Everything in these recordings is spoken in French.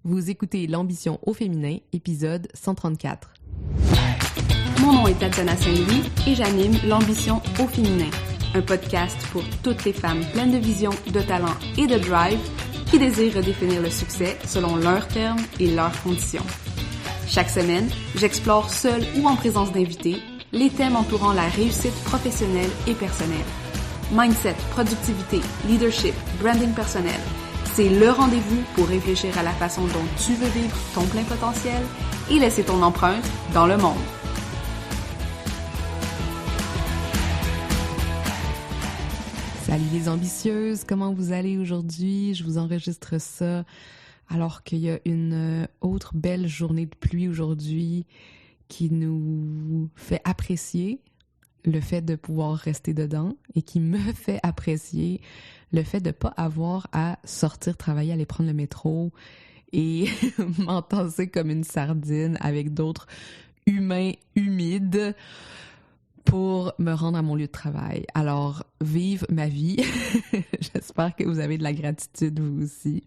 Vous écoutez L'ambition au féminin, épisode 134. Mon nom est Tatiana Saint-Louis et j'anime L'ambition au féminin, un podcast pour toutes les femmes pleines de vision, de talent et de drive qui désirent redéfinir le succès selon leurs termes et leurs conditions. Chaque semaine, j'explore seule ou en présence d'invités les thèmes entourant la réussite professionnelle et personnelle. Mindset, productivité, leadership, branding personnel. C'est le rendez-vous pour réfléchir à la façon dont tu veux vivre ton plein potentiel et laisser ton empreinte dans le monde. Salut les ambitieuses, comment vous allez aujourd'hui? Je vous enregistre ça alors qu'il y a une autre belle journée de pluie aujourd'hui qui nous fait apprécier le fait de pouvoir rester dedans et qui me fait apprécier le fait de ne pas avoir à sortir travailler, aller prendre le métro et m'entasser comme une sardine avec d'autres humains humides pour me rendre à mon lieu de travail. Alors, vive ma vie. J'espère que vous avez de la gratitude, vous aussi.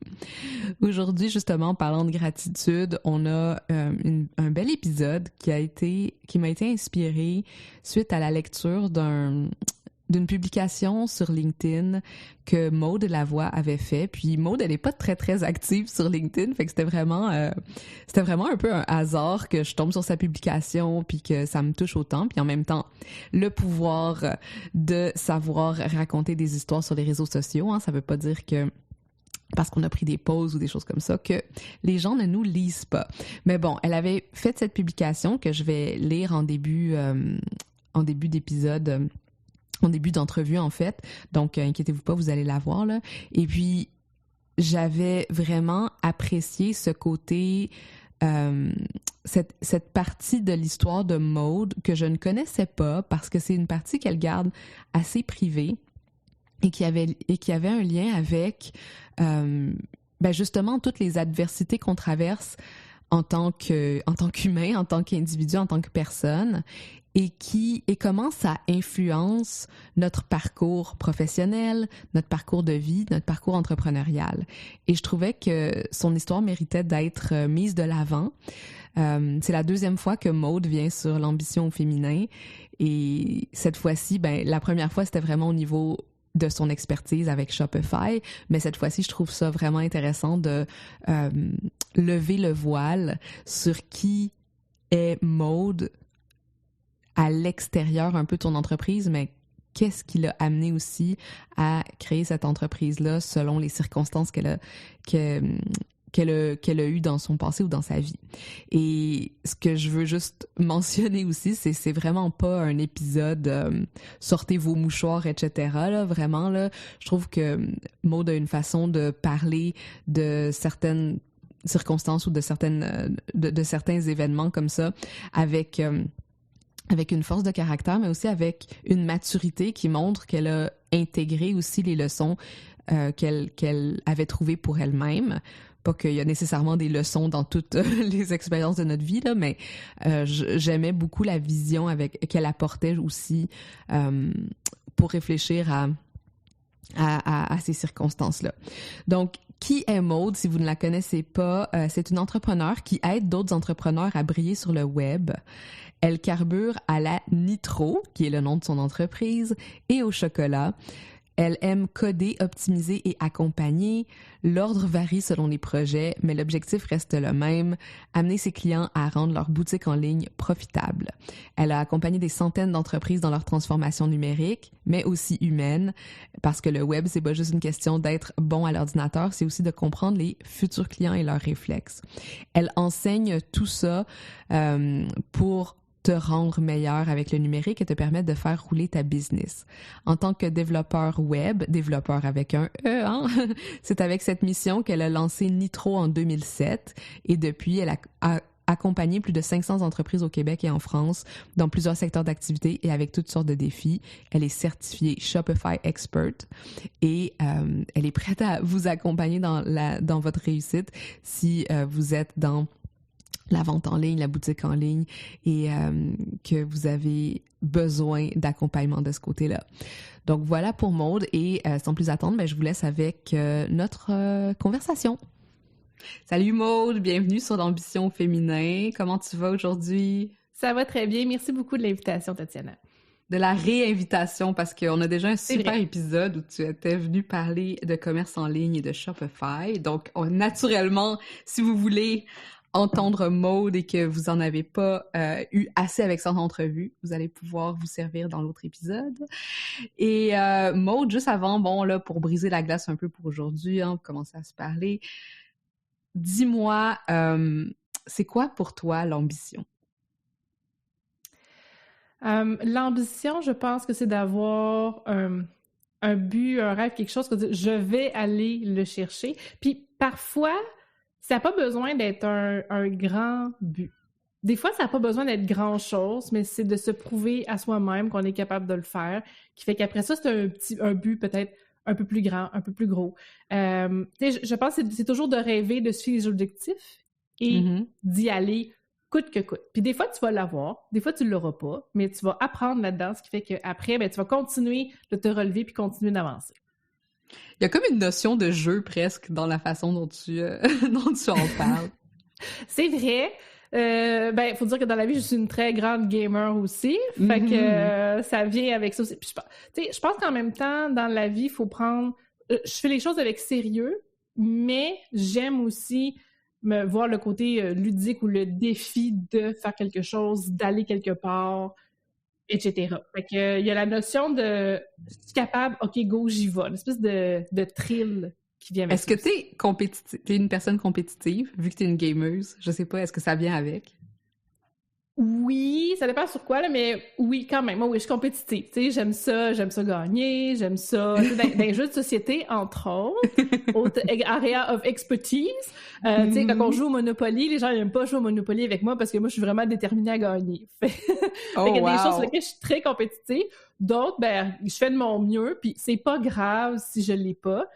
Aujourd'hui, justement, parlant de gratitude, on a un bel épisode qui m'a été inspiré suite à la lecture d'une publication sur LinkedIn que Maude Lavoie avait fait. Puis Maude, elle est pas très, très active sur LinkedIn, fait que c'était vraiment un peu un hasard que je tombe sur sa publication puis que ça me touche autant. Puis en même temps, le pouvoir de savoir raconter des histoires sur les réseaux sociaux, hein, ça veut pas dire que parce qu'on a pris des pauses ou des choses comme ça, que les gens ne nous lisent pas. Mais bon, elle avait fait cette publication que je vais lire en début d'épisode, en début d'entrevue, en fait. Donc, inquiétez-vous pas, vous allez la voir, là. Et puis, j'avais vraiment apprécié ce côté, cette partie de l'histoire de Maude que je ne connaissais pas parce que c'est une partie qu'elle garde assez privée et qui avait un lien avec, justement, toutes les adversités qu'on traverse en tant qu'humain, en tant qu'individu, en tant que personne, et comment ça influence notre parcours professionnel, notre parcours de vie, notre parcours entrepreneurial. Et je trouvais que son histoire méritait d'être mise de l'avant. C'est la deuxième fois que Maude vient sur l'ambition au féminin. Et cette fois-ci, la première fois, c'était vraiment au niveau de son expertise avec Shopify, mais cette fois-ci, je trouve ça vraiment intéressant de lever le voile sur qui est Maude à l'extérieur un peu de ton entreprise, mais qu'est-ce qui l'a amené aussi à créer cette entreprise-là selon les circonstances qu'elle a eues dans son passé ou dans sa vie. Et ce que je veux juste mentionner aussi, c'est vraiment pas un épisode sortez vos mouchoirs, etc. Là, vraiment, là, je trouve que Maude a une façon de parler de certaines circonstances ou de certains événements comme ça avec une force de caractère, mais aussi avec une maturité qui montre qu'elle a intégré aussi les leçons qu'elle avait trouvées pour elle-même. Pas qu'il y a nécessairement des leçons dans toutes les expériences de notre vie, là, mais j'aimais beaucoup la vision qu'elle apportait aussi pour réfléchir à ces circonstances-là. Donc, qui est Maude, si vous ne la connaissez pas? C'est une entrepreneure qui aide d'autres entrepreneurs à briller sur le web. Elle carbure à la Nitro, qui est le nom de son entreprise, et au chocolat. Elle aime coder, optimiser et accompagner. L'ordre varie selon les projets, mais l'objectif reste le même, amener ses clients à rendre leur boutique en ligne profitable. Elle a accompagné des centaines d'entreprises dans leur transformation numérique, mais aussi humaine, parce que le web, c'est pas juste une question d'être bon à l'ordinateur, c'est aussi de comprendre les futurs clients et leurs réflexes. Elle enseigne tout ça pour te rendre meilleur avec le numérique et te permettre de faire rouler ta business. En tant que développeur web, développeur avec un E, hein? C'est avec cette mission qu'elle a lancé Nitro en 2007 et depuis, elle a accompagné plus de 500 entreprises au Québec et en France dans plusieurs secteurs d'activité et avec toutes sortes de défis. Elle est certifiée Shopify Expert et elle est prête à vous accompagner dans votre réussite si vous êtes dans la vente en ligne, la boutique en ligne et que vous avez besoin d'accompagnement de ce côté-là. Donc voilà pour Maude et sans plus attendre, je vous laisse avec notre conversation. Salut Maude, bienvenue sur l'Ambition féminin. Comment tu vas aujourd'hui? Ça va très bien. Merci beaucoup de l'invitation, Tatiana. De la réinvitation, parce qu'on a déjà un super épisode où tu étais venue parler de commerce en ligne et de Shopify. Donc, naturellement, si vous voulez entendre Maude et que vous en avez pas eu assez avec son entrevue, vous allez pouvoir vous servir dans l'autre épisode. Et Maude, juste avant, bon là, pour briser la glace un peu pour aujourd'hui, pour commencer à se parler, dis-moi, c'est quoi pour toi l'ambition? L'ambition, je pense que c'est d'avoir un but, un rêve, quelque chose que je vais aller le chercher. Puis parfois, ça n'a pas besoin d'être un grand but. Des fois, ça n'a pas besoin d'être grand-chose, mais c'est de se prouver à soi-même qu'on est capable de le faire, qui fait qu'après ça, c'est un but peut-être un peu plus grand, un peu plus gros. Je pense que c'est toujours de rêver, de suivre les objectifs et d'y aller coûte que coûte. Puis des fois, tu vas l'avoir, des fois, tu ne l'auras pas, mais tu vas apprendre là-dedans, ce qui fait qu'après, tu vas continuer de te relever puis continuer d'avancer. Il y a comme une notion de jeu presque dans la façon dont tu en parles. C'est vrai. Faut dire que dans la vie, je suis une très grande gamer aussi. Fait que ça vient avec ça aussi. Puis je pense qu'en même temps, dans la vie, il faut prendre... je fais les choses avec sérieux, mais j'aime aussi me voir le côté ludique ou le défi de faire quelque chose, d'aller quelque part, etc. Fait que il y a la notion de je suis capable, ok, go, j'y vais. Une espèce de thrill qui vient avec ça. Est-ce que t'es compétitive? T'es une personne compétitive, vu que t'es une gameuse? Je sais pas, est-ce que ça vient avec? Oui, ça dépend sur quoi, là, mais oui, quand même. Moi, oui, je suis compétitive. Tu sais, j'aime ça gagner, j'aime ça. Dans les jeux de société, entre autres, area of expertise. Tu sais, quand on joue au Monopoly, les gens n'aiment pas jouer au Monopoly avec moi parce que moi, je suis vraiment déterminée à gagner. Il y a des choses sur lesquelles je suis très compétitive. D'autres, je fais de mon mieux, puis c'est pas grave si je l'ai pas.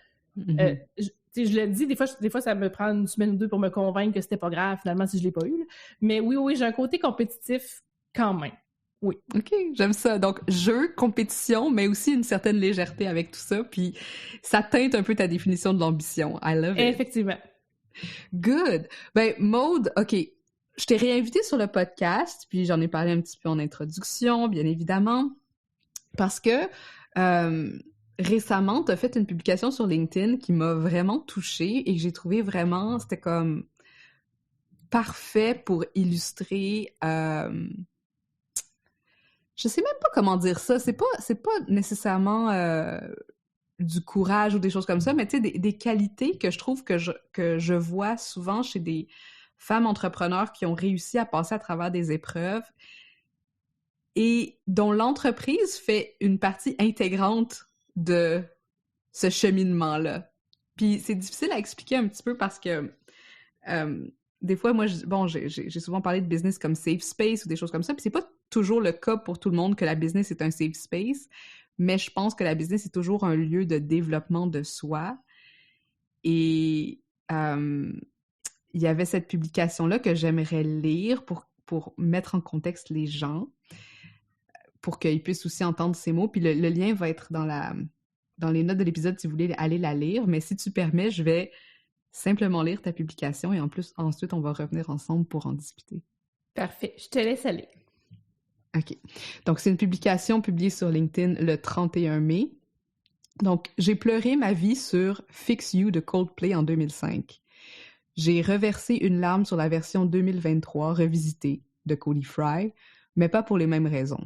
Je le dis, des fois, ça me prend une semaine ou deux pour me convaincre que c'était pas grave, finalement, si je l'ai pas eu. Là. Mais oui, j'ai un côté compétitif quand même. Oui. OK, j'aime ça. Donc, jeu, compétition, mais aussi une certaine légèreté avec tout ça. Puis, ça teinte un peu ta définition de l'ambition. I love it. Effectivement. Good. Maude, OK, je t'ai réinvitée sur le podcast, puis j'en ai parlé un petit peu en introduction, bien évidemment, parce que... récemment, tu as fait une publication sur LinkedIn qui m'a vraiment touchée et que j'ai trouvé vraiment, c'était comme parfait pour illustrer, je sais même pas comment dire ça, c'est pas nécessairement du courage ou des choses comme ça, mais tu sais, des qualités que je trouve que je vois souvent chez des femmes entrepreneurs qui ont réussi à passer à travers des épreuves et dont l'entreprise fait une partie intégrante de ce cheminement-là. Puis c'est difficile à expliquer un petit peu parce que des fois, moi, j'ai souvent parlé de business comme safe space ou des choses comme ça, puis c'est pas toujours le cas pour tout le monde que la business est un safe space, mais je pense que la business est toujours un lieu de développement de soi. Et il y avait cette publication-là que j'aimerais lire pour mettre en contexte les gens, pour qu'ils puissent aussi entendre ces mots. Puis le lien va être dans les notes de l'épisode si vous voulez aller la lire. Mais si tu permets, je vais simplement lire ta publication et ensuite, on va revenir ensemble pour en discuter. Parfait. Je te laisse aller. OK. Donc, c'est une publication publiée sur LinkedIn le 31 mai. Donc, j'ai pleuré ma vie sur Fix You de Coldplay en 2005. J'ai reversé une larme sur la version 2023 revisitée de Cody Fry, mais pas pour les mêmes raisons.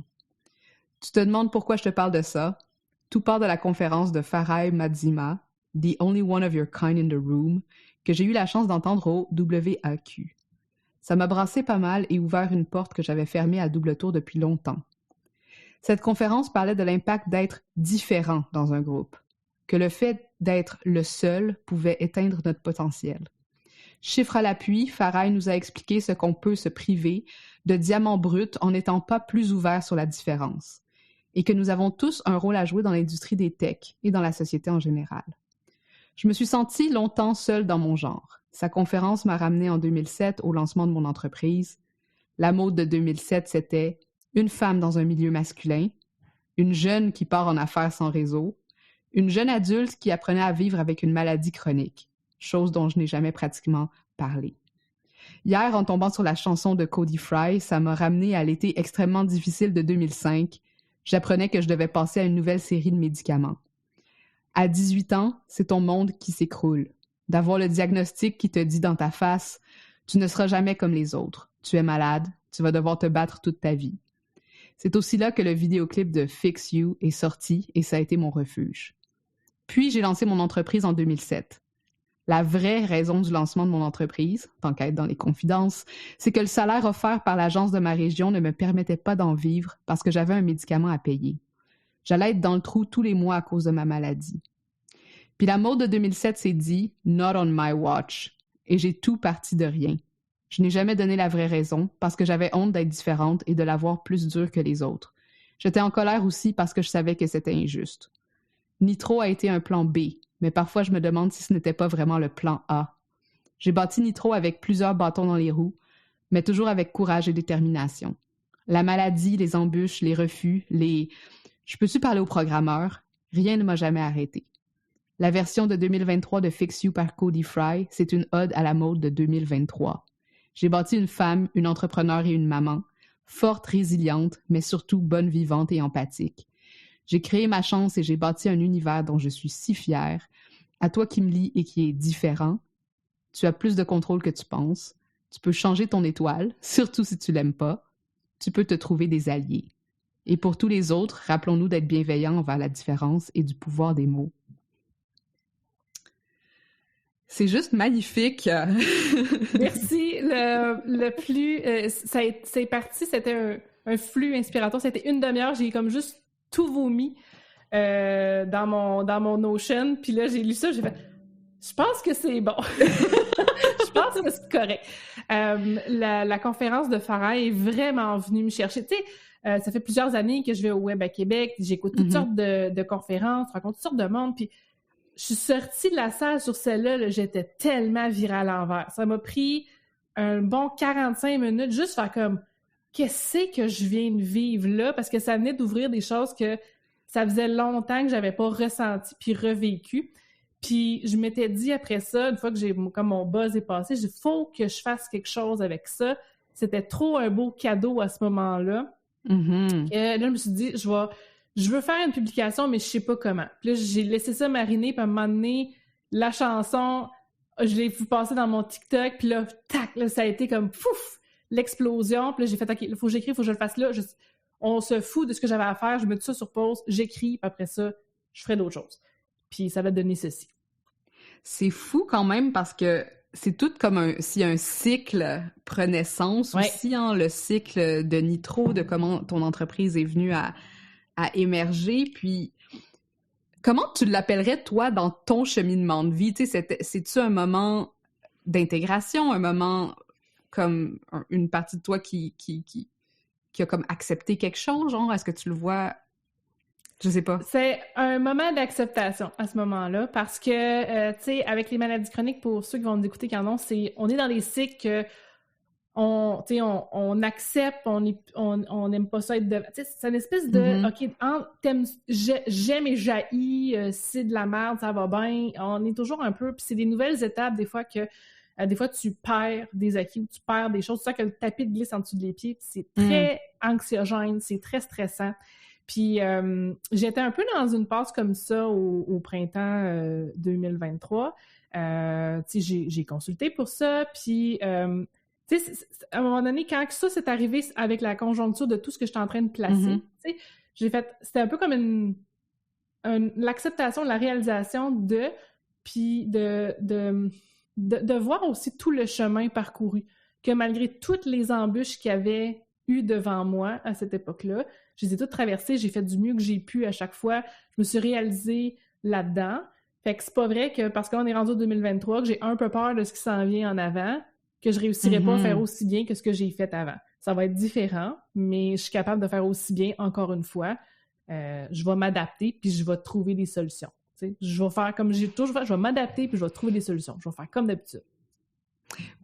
Tu te demandes pourquoi je te parle de ça? Tout part de la conférence de Farai Madzima, The Only One of Your Kind in the Room, que j'ai eu la chance d'entendre au WAQ. Ça m'a brassé pas mal et ouvert une porte que j'avais fermée à double tour depuis longtemps. Cette conférence parlait de l'impact d'être différent dans un groupe, que le fait d'être le seul pouvait éteindre notre potentiel. Chiffre à l'appui, Farai nous a expliqué ce qu'on peut se priver de diamants bruts en n'étant pas plus ouvert sur la différence, et que nous avons tous un rôle à jouer dans l'industrie des techs et dans la société en général. Je me suis sentie longtemps seule dans mon genre. Sa conférence m'a ramenée en 2007 au lancement de mon entreprise. La mode de 2007, c'était une femme dans un milieu masculin, une jeune qui part en affaires sans réseau, une jeune adulte qui apprenait à vivre avec une maladie chronique. chose dont je n'ai jamais pratiquement parlé. Hier, en tombant sur la chanson de Cody Fry, ça m'a ramené à l'été extrêmement difficile de 2005. J'apprenais que je devais passer à une nouvelle série de médicaments. À 18 ans, c'est ton monde qui s'écroule. D'avoir le diagnostic qui te dit dans ta face « Tu ne seras jamais comme les autres. Tu es malade. Tu vas devoir te battre toute ta vie. » C'est aussi là que le vidéoclip de Fix You est sorti et ça a été mon refuge. Puis, j'ai lancé mon entreprise en 2007. La vraie raison du lancement de mon entreprise, tant qu'à être dans les confidences, c'est que le salaire offert par l'agence de ma région ne me permettait pas d'en vivre parce que j'avais un médicament à payer. J'allais être dans le trou tous les mois à cause de ma maladie. Puis la mode de 2007 s'est dit « Not on my watch » et j'ai tout parti de rien. Je n'ai jamais donné la vraie raison parce que j'avais honte d'être différente et de l'avoir plus dure que les autres. J'étais en colère aussi parce que je savais que c'était injuste. Nitro a été un plan B, mais parfois je me demande si ce n'était pas vraiment le plan A. J'ai bâti Nitro avec plusieurs bâtons dans les roues, mais toujours avec courage et détermination. La maladie, les embûches, les refus, « je peux-tu parler au programmeur ?» Rien ne m'a jamais arrêté. La version de 2023 de Fix You par Cody Fry, c'est une ode à la mode de 2023. J'ai bâti une femme, une entrepreneure et une maman, forte, résiliente, mais surtout bonne vivante et empathique. J'ai créé ma chance et j'ai bâti un univers dont je suis si fière. À toi qui me lis et qui est différent, tu as plus de contrôle que tu penses. Tu peux changer ton étoile, surtout si tu l'aimes pas. Tu peux te trouver des alliés. Et pour tous les autres, rappelons-nous d'être bienveillants envers la différence et du pouvoir des mots. C'est juste magnifique. Merci. C'est parti, c'était un flux inspiratoire. C'était une demi-heure, j'ai comme juste tout vomi dans mon Notion. Puis là, j'ai lu ça, j'ai fait « Je pense que c'est bon. » Je pense que c'est correct. La conférence de Farah est vraiment venue me chercher. Tu sais, ça fait plusieurs années que je vais au Web à Québec, j'écoute toutes sortes de conférences, je rencontre toutes sortes de monde, puis je suis sortie de la salle sur celle-là, là, j'étais tellement virée à l'envers. Ça m'a pris un bon 45 minutes juste faire comme « Qu'est-ce que je viens de vivre là? » Parce que ça venait d'ouvrir des choses que ça faisait longtemps que j'avais pas ressenti puis revécu. Puis je m'étais dit après ça, une fois que comme mon buzz est passé, j'ai dit « Faut que je fasse quelque chose avec ça. » C'était trop un beau cadeau à ce moment-là. Mm-hmm. Là, je me suis dit, je veux faire une publication, mais je sais pas comment. Puis là, j'ai laissé ça mariner, puis à un moment donné, la chanson, je l'ai vu passer dans mon TikTok, puis là, tac, là, ça a été comme, pouf, l'explosion. Puis là, j'ai fait, OK, il faut que j'écrive, il faut que je le fasse là. On se fout de ce que j'avais à faire, je mets tout ça sur pause, j'écris, puis après ça, je ferai d'autres choses. Puis ça va donner ceci. C'est fou quand même, parce que c'est tout comme si un cycle prenait sens aussi, hein, le cycle de Nitro, de comment ton entreprise est venue à émerger. Puis, comment tu l'appellerais, toi, dans ton cheminement de vie? Tu sais, c'est-tu un moment d'intégration, un moment comme une partie de toi qui a comme accepté quelque chose, genre? Est-ce que tu le vois... Je sais pas. C'est un moment d'acceptation à ce moment-là parce que, tu sais, avec les maladies chroniques, pour ceux qui vont nous écouter qui en ont, on est dans les cycles que on accepte, on n'aime pas ça être devant. Tu sais, c'est une espèce de, OK, j'aime et j'haïs, c'est de la merde, ça va bien. On est toujours un peu... Puis c'est des nouvelles étapes, des fois, que des fois, tu perds des acquis ou tu perds des choses. C'est ça que le tapis de glisse en dessous des pieds. C'est très anxiogène, c'est très stressant. Puis j'étais un peu dans une passe comme ça au printemps 2023. Tu sais, j'ai consulté pour ça, puis tu sais, à un moment donné, quand ça s'est arrivé avec la conjoncture de tout ce que j'étais en train de placer, tu sais, c'était un peu comme l'acceptation, la réalisation puis de voir aussi tout le chemin parcouru, que malgré toutes les embûches qu'il y avait eu devant moi à cette époque-là, je les ai toutes traversées, j'ai fait du mieux que j'ai pu à chaque fois, je me suis réalisée là-dedans. Fait que c'est pas vrai que parce qu'on est rendu en 2023, que j'ai un peu peur de ce qui s'en vient en avant, que je réussirais pas à faire aussi bien que ce que j'ai fait avant. Ça va être différent, mais je suis capable de faire aussi bien encore une fois. Je vais m'adapter, puis je vais trouver des solutions. T'sais, je vais faire comme j'ai toujours fait, je vais m'adapter, puis je vais trouver des solutions. Je vais faire comme d'habitude.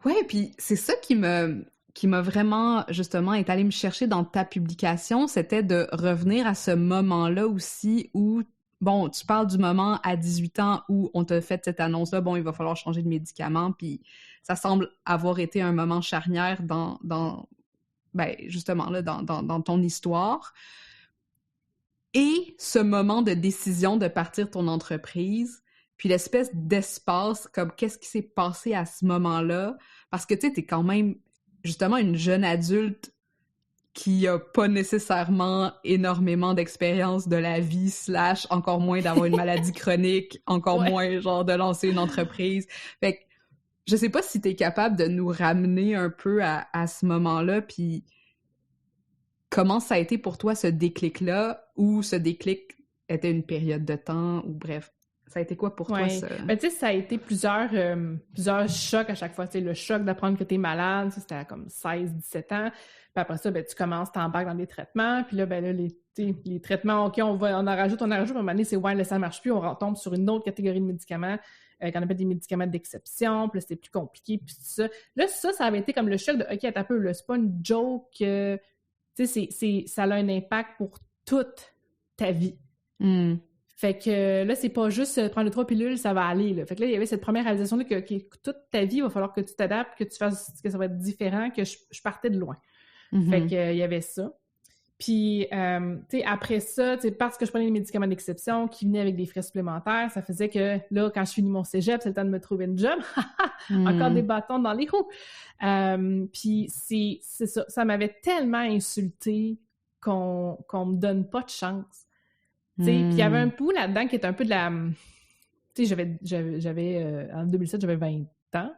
Ouais, puis c'est ça qui m'a vraiment, justement, est allé me chercher dans ta publication, c'était de revenir à ce moment-là aussi où bon, tu parles du moment à 18 ans où on t'a fait cette annonce-là, bon, il va falloir changer de médicament, puis ça semble avoir été un moment charnière justement, là, dans ton histoire. Et ce moment de décision de partir ton entreprise, puis l'espèce d'espace, comme qu'est-ce qui s'est passé à ce moment-là? Parce que, tu sais, t'es quand même, justement, une jeune adulte qui a pas nécessairement énormément d'expérience de la vie, / encore moins d'avoir une maladie chronique, encore moins, genre, de lancer une entreprise. Fait que, je sais pas si t'es capable de nous ramener un peu à ce moment-là, puis comment ça a été pour toi, ce déclic-là, ou ce déclic était une période de temps, ou bref, ça a été quoi pour toi, ça? Ben, tu sais, ça a été plusieurs chocs à chaque fois. Tu sais, le choc d'apprendre que t'es malade, c'était à comme 16-17 ans. Puis après ça, ben, tu commences, t'embarques dans des traitements. Puis là, ben là, les traitements, OK, on en rajoute. À un moment donné, c'est là, ça marche plus. On retombe sur une autre catégorie de médicaments, qu'on appelle des médicaments d'exception. Puis là, c'était plus compliqué, puis tout ça. Là, ça avait été comme le choc de, OK, attends un peu, là, c'est pas une joke. Tu sais, ça a un impact pour toute ta vie. Fait que là, c'est pas juste prendre les 3 pilules, ça va aller. Là. Fait que là, il y avait cette première réalisation-là que toute ta vie, il va falloir que tu t'adaptes, que tu fasses, que ça va être différent, que je partais de loin. Fait que il y avait ça. Puis, tu sais, après ça, parce que je prenais des médicaments d'exception qui venaient avec des frais supplémentaires, ça faisait que là, quand je finis mon cégep, c'est le temps de me trouver une job. Encore des bâtons dans les roues. Puis, c'est ça. Ça m'avait tellement insultée qu'on me donne pas de chance. Puis il y avait un bout là-dedans qui était un peu de la... Tu sais, j'avais en 2007, j'avais 20 ans.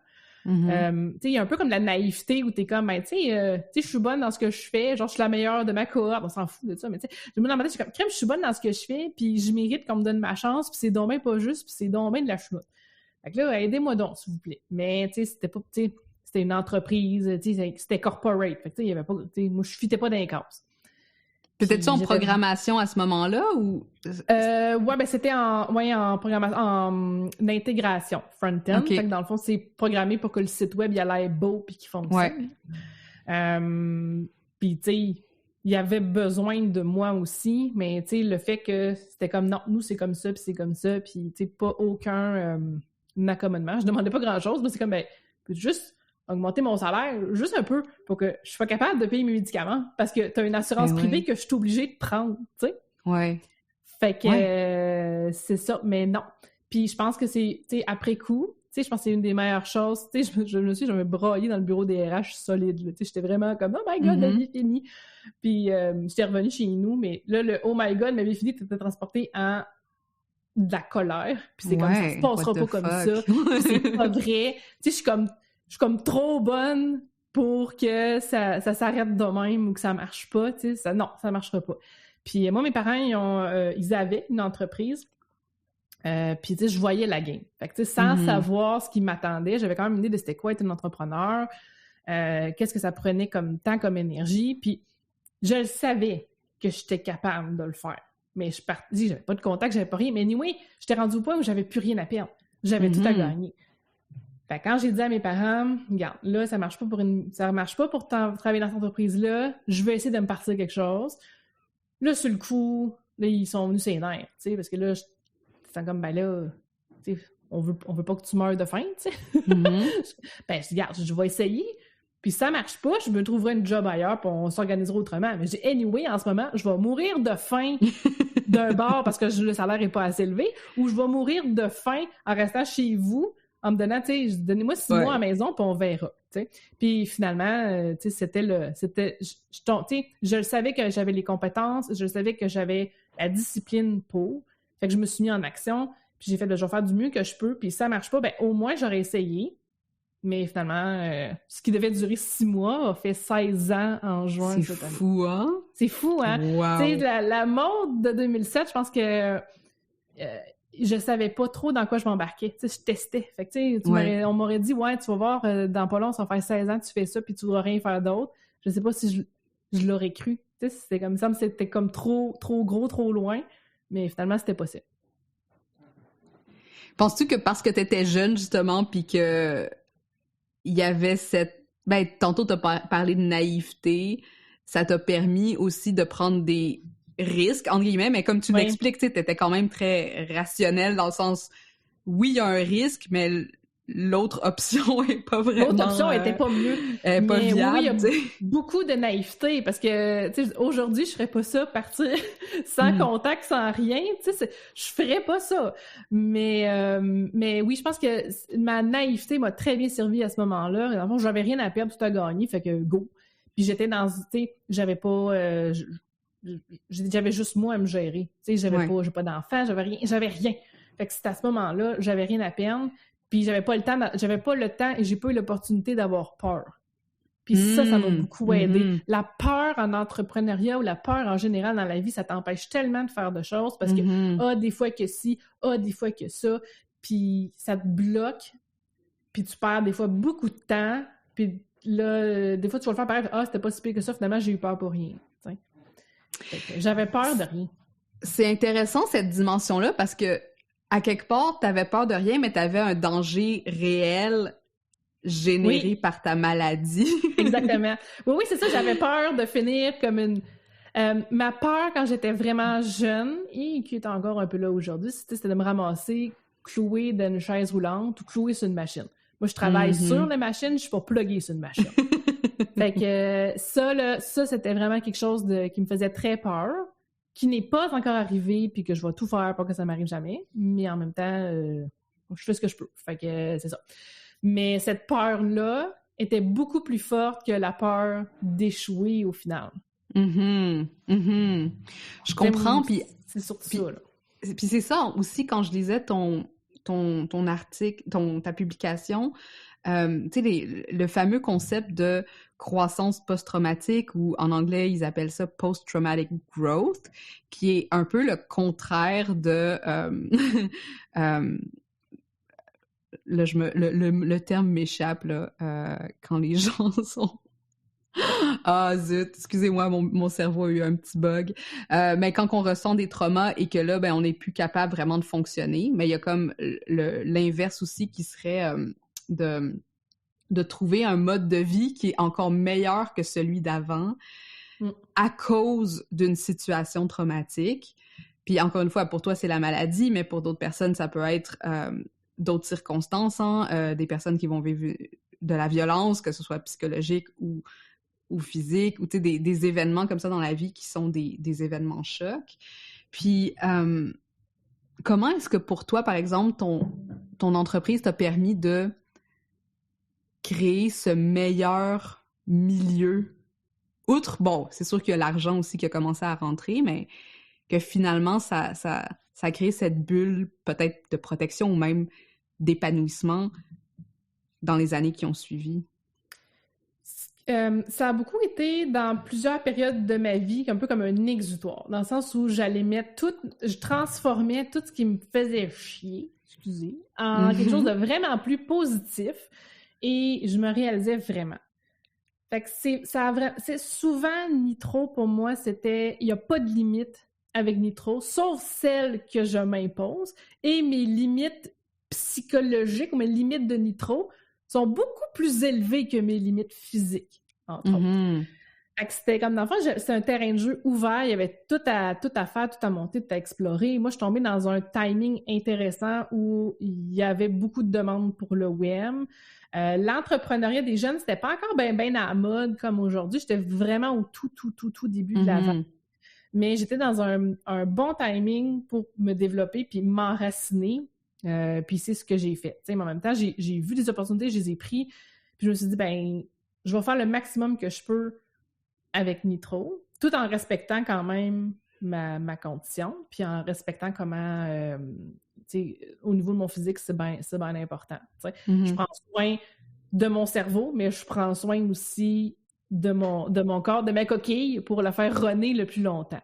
Tu sais, il y a un peu comme de la naïveté où t'es comme, ben, tu sais, je suis bonne dans ce que je fais, genre, je suis la meilleure de ma cohorte, on s'en fout de ça, mais tu sais, je me demandais, je suis comme, crème, je suis bonne dans ce que je fais, puis je mérite qu'on me donne ma chance, puis c'est donc bien pas juste, puis c'est donc bien de la chenoute. Fait que là, aidez-moi donc, s'il vous plaît. Mais, tu sais, c'était pas, tu sais, c'était une entreprise, tu sais, c'était corporate. Fait que, tu sais, il y avait pas, tu sais, moi, je fitais pas dans les cases. Peut-être-tu en programmation à ce moment-là, ou? Ouais, ben c'était en programmation, en intégration, front-end. Okay. Fait que dans le fond, c'est programmé pour que le site web, il a l'air beau puis qu'il fonctionne. Puis, tu sais, il y avait besoin de moi aussi, mais, tu sais, le fait que c'était comme, non, nous, c'est comme ça, puis c'est comme ça, puis, tu sais, pas aucun accommodement. Je demandais pas grand-chose, mais c'est comme, ben, juste augmenter mon salaire juste un peu pour que je sois capable de payer mes médicaments parce que t'as une assurance privée que je suis obligée de prendre, tu sais. Ouais. Fait que c'est ça, mais non. Puis je pense que c'est, tu sais, après coup, tu sais, je pense que c'est une des meilleures choses. Tu sais, je me broyée dans le bureau des RH solide, tu sais, j'étais vraiment comme « Oh my God, la vie est finie! » Puis j'étais revenue chez nous, mais là, le « Oh my God, ma vie est finie » t'étais transporté en de la colère. Puis c'est comme ça se passera pas comme ça. Puis c'est pas vrai. Tu sais, je suis comme trop bonne pour que ça s'arrête de même ou que ça marche pas, tu sais. Non, ça marchera pas. Puis moi, mes parents, ils avaient une entreprise. Puis, tu sais, je voyais la game. Fait que, tu sais, sans savoir ce qui m'attendait, j'avais quand même une idée de c'était quoi être un entrepreneur, qu'est-ce que ça prenait comme temps, comme énergie. Puis, je le savais que j'étais capable de le faire. Mais j'avais pas de contact, j'avais pas rien. Mais anyway, j'étais rendue au point où j'avais plus rien à perdre. J'avais tout à gagner. Fait que quand j'ai dit à mes parents, regarde, là, ça marche pas pour travailler dans cette entreprise-là, je vais essayer de me partir quelque chose. Là, sur le coup, là, ils sont venus sur les nerfs, tu sais, parce que là, c'est comme, ben là, tu sais, on veut pas que tu meurs de faim, tu sais. Ben, je dis, regarde, je vais essayer, puis si ça marche pas, je me trouverai une job ailleurs, puis on s'organisera autrement. Mais je dis, anyway, en ce moment, je vais mourir de faim d'un bar parce que le salaire est pas assez élevé, ou je vais mourir de faim en restant chez vous, en me donnant, tu sais, donnez-moi 6 mois à la maison, puis on verra, tu sais. Puis finalement, tu sais, je le savais que j'avais les compétences, je le savais que j'avais la discipline pour. Fait que je me suis mis en action, puis j'ai fait, je vais faire du mieux que je peux, puis si ça marche pas, ben au moins j'aurais essayé. Mais finalement, ce qui devait durer 6 mois a fait 16 ans en juin cette année. C'est fou, hein? C'est fou, hein? Wow. Tu sais, la mode de 2007, je pense que je savais pas trop dans quoi je m'embarquais. Tu sais, je testais. Fait que, tu sais, on m'aurait dit, ouais, tu vas voir, dans pas long, ça va faire 16 ans que tu fais ça, puis tu voudras rien faire d'autre. Je sais pas si je l'aurais cru. Tu sais, c'était comme ça, mais c'était comme trop gros, trop loin. Mais finalement, c'était possible. Penses-tu que parce que t'étais jeune, justement, puis que il y avait cette... Ben, tantôt, t'as parlé de naïveté, ça t'a permis aussi de prendre des risque, entre guillemets, mais comme tu l'expliques, tu sais, t'étais quand même très rationnel dans le sens, oui, il y a un risque, mais l'autre option est pas vraiment... L'autre option était pas mieux. Elle est pas viable, oui, il y a beaucoup de naïveté, parce que, tu sais, aujourd'hui, je ferais pas ça, partir sans contact, sans rien, tu sais, je ferais pas ça. Mais oui, je pense que ma naïveté m'a très bien servi à ce moment-là. Dans le fond, j'avais rien à perdre, tout à gagner, fait que go. Puis j'étais dans, tu sais, j'avais pas... j'avais juste moi à me gérer. Tu sais, j'avais pas d'enfant, j'avais rien. Fait que c'était à ce moment-là, j'avais rien à perdre. Puis j'avais pas le temps et j'ai pas eu l'opportunité d'avoir peur. Puis ça m'a beaucoup aidé. La peur en entrepreneuriat ou la peur en général dans la vie, ça t'empêche tellement de faire de choses parce que, des fois que ci, des fois que ça, puis ça te bloque, puis tu perds des fois beaucoup de temps, puis là, des fois tu vas le faire pareil, c'était pas si pire que ça, finalement j'ai eu peur pour rien. J'avais peur de rien. C'est intéressant cette dimension-là parce que à quelque part, t'avais peur de rien, mais t'avais un danger réel généré par ta maladie. Exactement. Oui, c'est ça. J'avais peur de finir comme une... ma peur, quand j'étais vraiment jeune, et qui est encore un peu là aujourd'hui, c'était de me ramasser clouée dans une chaise roulante ou clouée sur une machine. Moi, je travaille sur la machine, je suis pas pluguée sur une machine. Fait que ça, c'était vraiment quelque chose qui me faisait très peur, qui n'est pas encore arrivé, puis que je vais tout faire pour que ça m'arrive jamais, mais en même temps, je fais ce que je peux. Fait que c'est ça. Mais cette peur-là était beaucoup plus forte que la peur d'échouer au final. Je comprends, puis... C'est surtout ça, là. Puis c'est ça aussi, quand je lisais ton article, ta publication, tu sais, le fameux concept de croissance post-traumatique, ou en anglais, ils appellent ça post-traumatic growth, qui est un peu le contraire de... le terme m'échappe, là, quand les gens sont... Ah, zut, excusez-moi, mon cerveau a eu un petit bug. Mais quand on ressent des traumas et que là, on n'est plus capable vraiment de fonctionner, mais il y a comme l'inverse aussi qui serait de trouver un mode de vie qui est encore meilleur que celui d'avant à cause d'une situation traumatique. Puis encore une fois, pour toi, c'est la maladie, mais pour d'autres personnes, ça peut être d'autres circonstances, des personnes qui vont vivre de la violence, que ce soit psychologique ou physique, ou tu sais, des événements comme ça dans la vie qui sont des événements chocs. Puis, comment est-ce que pour toi, par exemple, ton entreprise t'a permis de créer ce meilleur milieu? Outre, c'est sûr qu'il y a l'argent aussi qui a commencé à rentrer, mais que finalement, ça crée cette bulle peut-être de protection ou même d'épanouissement dans les années qui ont suivi. Ça a beaucoup été dans plusieurs périodes de ma vie, un peu comme un exutoire, dans le sens où je transformais tout ce qui me faisait chier, en quelque chose de vraiment plus positif, et je me réalisais vraiment. Fait que c'est souvent Nitro pour moi, il n'y a pas de limite avec Nitro, sauf celles que je m'impose, et mes limites psychologiques ou mes limites de Nitro sont beaucoup plus élevées que mes limites physiques, entre autres. Fait que c'était comme, dans le fond, c'était un terrain de jeu ouvert, il y avait tout à faire, tout à monter, tout à explorer. Moi, je suis tombée dans un timing intéressant où il y avait beaucoup de demandes pour le web. L'entrepreneuriat des jeunes, c'était pas encore bien à la mode comme aujourd'hui. J'étais vraiment au tout début de la vague. Mais j'étais dans un bon timing pour me développer puis m'enraciner. Puis c'est ce que j'ai fait. T'sais, mais en même temps, j'ai vu des opportunités, je les ai pris. Puis je me suis dit, je vais faire le maximum que je peux avec Nitro, tout en respectant quand même ma condition, puis en respectant comment, au niveau de mon physique, c'est bien important. Je prends soin de mon cerveau, mais je prends soin aussi de mon corps, de ma coquille, pour le faire runner le plus longtemps.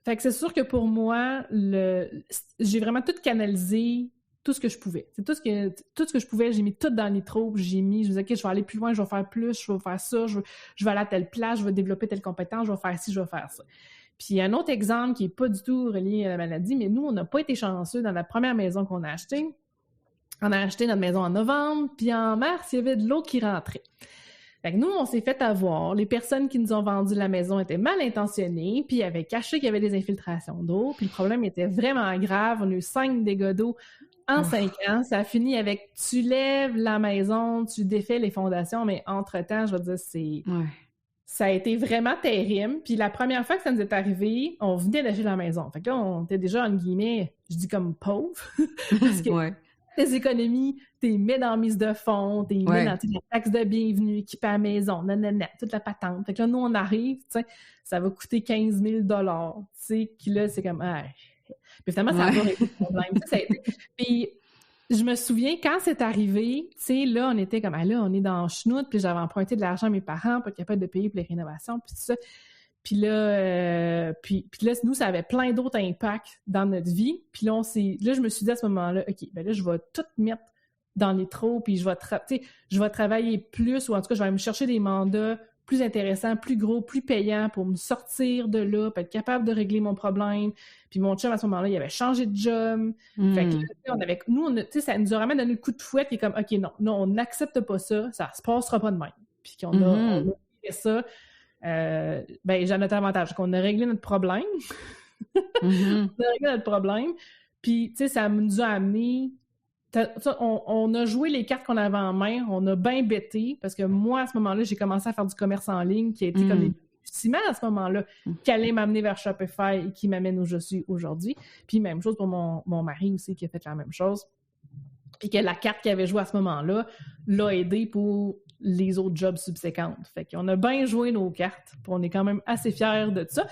Fait que c'est sûr que pour moi, j'ai vraiment tout canalisé, tout ce que je pouvais. C'est tout ce que je pouvais, j'ai mis tout dans Nitro, je me disais, OK, je vais aller plus loin, je vais faire plus, je vais faire ça, je vais aller à telle place, je vais développer telle compétence, je vais faire ci, je vais faire ça. Puis un autre exemple qui n'est pas du tout relié à la maladie, mais nous, on n'a pas été chanceux dans la première maison qu'on a achetée. On a acheté notre maison en novembre, puis en mars, il y avait de l'eau qui rentrait. Fait que nous, on s'est fait avoir. Les personnes qui nous ont vendu la maison étaient mal intentionnées, puis ils avaient caché qu'il y avait des infiltrations d'eau, puis le problème était vraiment grave. On a eu 5 dégâts d'eau en 5 ans. Ça a fini avec tu lèves la maison, tu défais les fondations, mais entre-temps, je veux dire, ça a été vraiment terrible. Puis la première fois que ça nous est arrivé, on venait d'acheter la maison. Fait que là, on était déjà, en guillemets, je dis comme pauvre, parce que tes économies, t'es mets dans la mise de fonds, t'es mets dans la taxe de bienvenue, équipé à la maison, toute la patente. Fait que là, nous, on arrive, tu sais, ça va coûter 15 000 $, tu sais, qui là, c'est comme, Puis finalement, ça a pas réglé le problème. Puis je me souviens, quand c'est arrivé, tu sais, là, on était comme, là, on est dans Chenoute, puis j'avais emprunté de l'argent à mes parents pour être capable de payer pour les rénovations, puis tout ça. Puis là, nous, ça avait plein d'autres impacts dans notre vie. Puis là, je me suis dit à ce moment-là, OK, ben là, je vais tout mettre dans les trous, puis je vais travailler plus, ou en tout cas, je vais me chercher des mandats plus intéressants, plus gros, plus payants pour me sortir de là, pour être capable de régler mon problème. Puis mon chum, à ce moment-là, il avait changé de job. Fait que là, ça nous a vraiment donné le coup de fouet, puis comme, OK, non, on n'accepte pas ça se passera pas de même. Puis qu'on a fait ça. J'ai notre avantage, qu'on a réglé notre problème. Puis, tu sais, ça nous a amené... On a joué les cartes qu'on avait en main, on a bien bêté, parce que moi, à ce moment-là, j'ai commencé à faire du commerce en ligne, qui a été comme des ciments à ce moment-là, qui allait m'amener vers Shopify et qui m'amène où je suis aujourd'hui. Puis, même chose pour mon mari aussi, qui a fait la même chose. Puis que la carte qu'il avait jouée à ce moment-là l'a aidé pour les autres jobs subséquentes. Fait qu'on a bien joué nos cartes, puis on est quand même assez fiers de ça.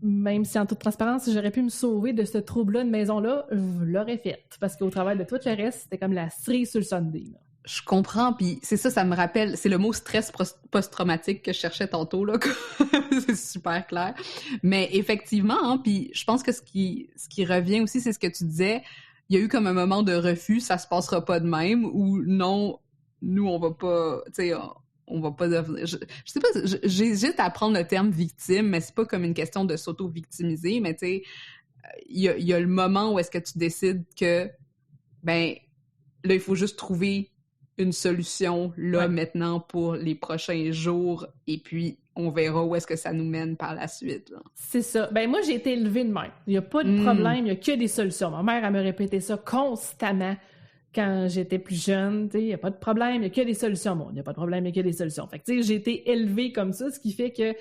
Même si, en toute transparence, si j'aurais pu me sauver de ce trouble-là, de maison-là, je l'aurais fait. Parce qu'au travail de tout le reste, c'était comme la cerise sur le sundae. Là. Je comprends, puis c'est ça me rappelle, c'est le mot stress post-traumatique que je cherchais tantôt, là. C'est super clair. Mais effectivement, hein, puis je pense que ce qui revient aussi, c'est ce que tu disais, il y a eu comme un moment de refus, ça se passera pas de même, ou non, nous, on va pas, tu sais, on va pas devenir... Je sais pas, j'hésite à prendre le terme victime, mais c'est pas comme une question de s'auto-victimiser, mais tu sais, il y a le moment où est-ce que tu décides que, ben, là, il faut juste trouver une solution, là, maintenant, pour les prochains jours, et puis on verra où est-ce que ça nous mène par la suite, là. C'est ça. Ben moi, j'ai été élevée de même. Il y a pas de problème, il y a que des solutions. Ma mère, elle me répétait ça constamment. Quand j'étais plus jeune, tu sais, il n'y a pas de problème, il n'y a que des solutions. Bon, il n'y a pas de problème, il n'y a que des solutions. Fait que, tu sais, j'ai été élevée comme ça, ce qui fait que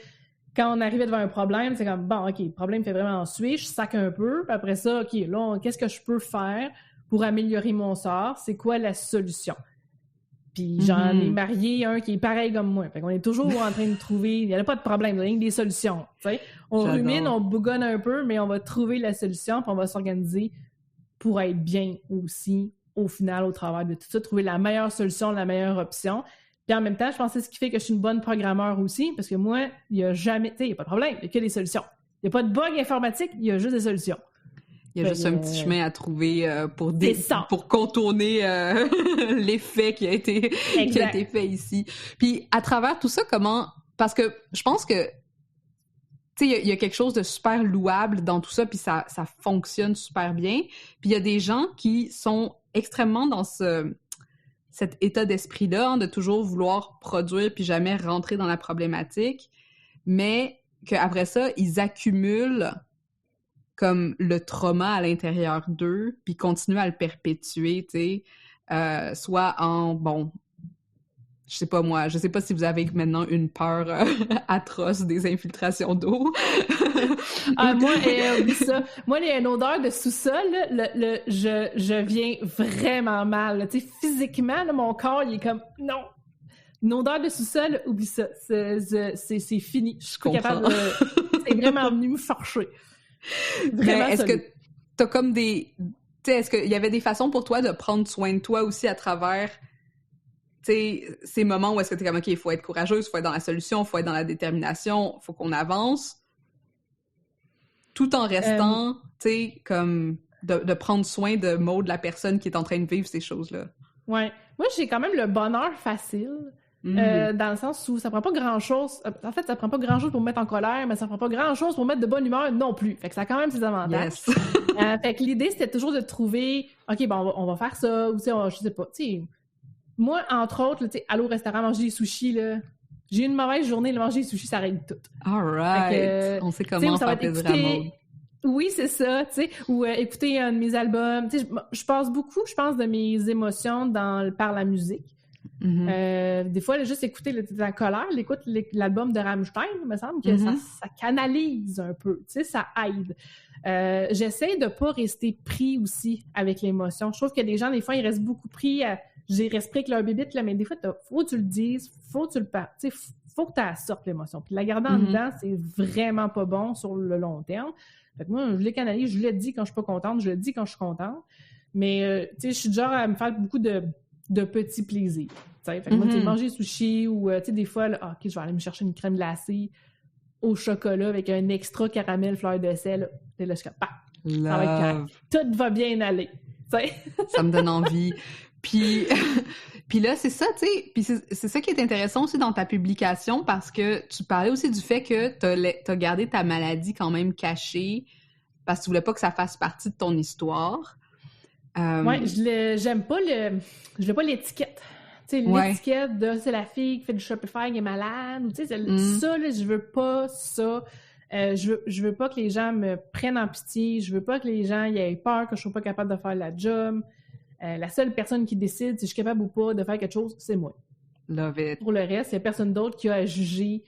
quand on arrivait devant un problème, c'est comme, bon, OK, le problème fait vraiment suer, je sac un peu, puis après ça, OK, là, qu'est-ce que je peux faire pour améliorer mon sort? C'est quoi la solution? Puis j'en ai marié un qui est pareil comme moi. Fait qu'on est toujours en train de trouver, il n'y a pas de problème, il y a rien que des solutions, tu sais. On rumine, on bougonne un peu, mais on va trouver la solution, puis on va s'organiser pour être bien aussi, au final, au travail de tout ça, trouver la meilleure solution, la meilleure option. Puis en même temps, je pense que c'est ce qui fait que je suis une bonne programmeur aussi, parce que moi, il n'y a jamais, tu sais, il n'y a pas de problème, il n'y a que des solutions. Il n'y a pas de bug informatique, il y a juste des solutions. Il y a juste un petit chemin à trouver pour contourner l'effet qui a été fait ici. Puis à travers tout ça, parce que je pense que tu sais, il y a quelque chose de super louable dans tout ça, puis ça fonctionne super bien. Puis il y a des gens qui sont extrêmement dans cet état d'esprit-là, hein, de toujours vouloir produire puis jamais rentrer dans la problématique, mais qu'après ça, ils accumulent comme le trauma à l'intérieur d'eux, puis continuent à le perpétuer, tu sais, soit je sais pas si vous avez maintenant une peur atroce des infiltrations d'eau. Moi, il y a une odeur de sous-sol, là, je viens vraiment mal. Là. Tu sais, physiquement, là, mon corps, il est comme, non, une odeur de sous-sol, oublie ça, c'est fini. Je suis pas capable c'est vraiment venu me fâcher. Vraiment. Mais est-ce que t'as comme des... Tu sais, est-ce qu'il y avait des façons pour toi de prendre soin de toi aussi à travers... T'sais, ces moments où est-ce que t'es comme, OK, il faut être courageuse, il faut être dans la solution, il faut être dans la détermination, il faut qu'on avance, tout en restant, tu sais, comme de prendre soin de Maud, la personne qui est en train de vivre ces choses-là. Ouais. Moi, j'ai quand même le bonheur facile, dans le sens où ça prend pas grand-chose. En fait, ça prend pas grand-chose pour me mettre en colère, mais ça prend pas grand-chose pour me mettre de bonne humeur non plus. Fait que ça a quand même ses avantages. Yes. Fait que l'idée, c'était toujours de trouver, OK, bon, on va faire ça, ou tu sais, je sais pas, tu sais, Moi, entre autres, tu sais, aller au restaurant manger des sushis, là, j'ai eu une mauvaise journée, le manger des sushis, ça règle tout. All right! On sait comment faire plaisir à Maud. Oui, c'est ça, tu sais, ou écouter un de mes albums. Tu sais, je passe beaucoup, je pense, de mes émotions par la musique. Des fois, juste écouter la colère, écoute l'album de Rammstein, il me semble que ça canalise un peu, tu sais, ça aide. J'essaie de pas rester pris aussi avec l'émotion. Je trouve que des gens, des fois, ils restent beaucoup pris à j'ai respiré avec leur bébite, là, mais des fois, faut que tu le dises, faut que tu le parles, tu sais, faut que tu la sortes l'émotion. Puis la garder en dedans, c'est vraiment pas bon sur le long terme. Fait que moi, je l'ai canalisé, je l'ai dit quand je suis pas contente, je le dis quand je suis contente. Mais, tu sais, je suis du genre à me faire beaucoup de petits plaisirs. Fait que moi, tu sais, manger sushi ou, tu sais, des fois, là, OK, je vais aller me chercher une crème glacée au chocolat avec un extra caramel fleur de sel. Là, je suis comme, ça va être calme. Tout va bien aller. T'sais. Ça me donne envie. Puis là, c'est ça, tu sais, puis c'est ça qui est intéressant aussi dans ta publication, parce que tu parlais aussi du fait que t'as gardé ta maladie quand même cachée, parce que tu voulais pas que ça fasse partie de ton histoire. Ouais, je voulais pas l'étiquette. Tu sais, l'étiquette de c'est la fille qui fait du Shopify qui est malade, ou tu sais, ça, là, je veux pas ça. Je veux pas que les gens me prennent en pitié, je veux pas que les gens aient peur que je sois pas capable de faire la job. La seule personne qui décide si je suis capable ou pas de faire quelque chose, c'est moi. Love it. Pour le reste, il n'y a personne d'autre qui a à juger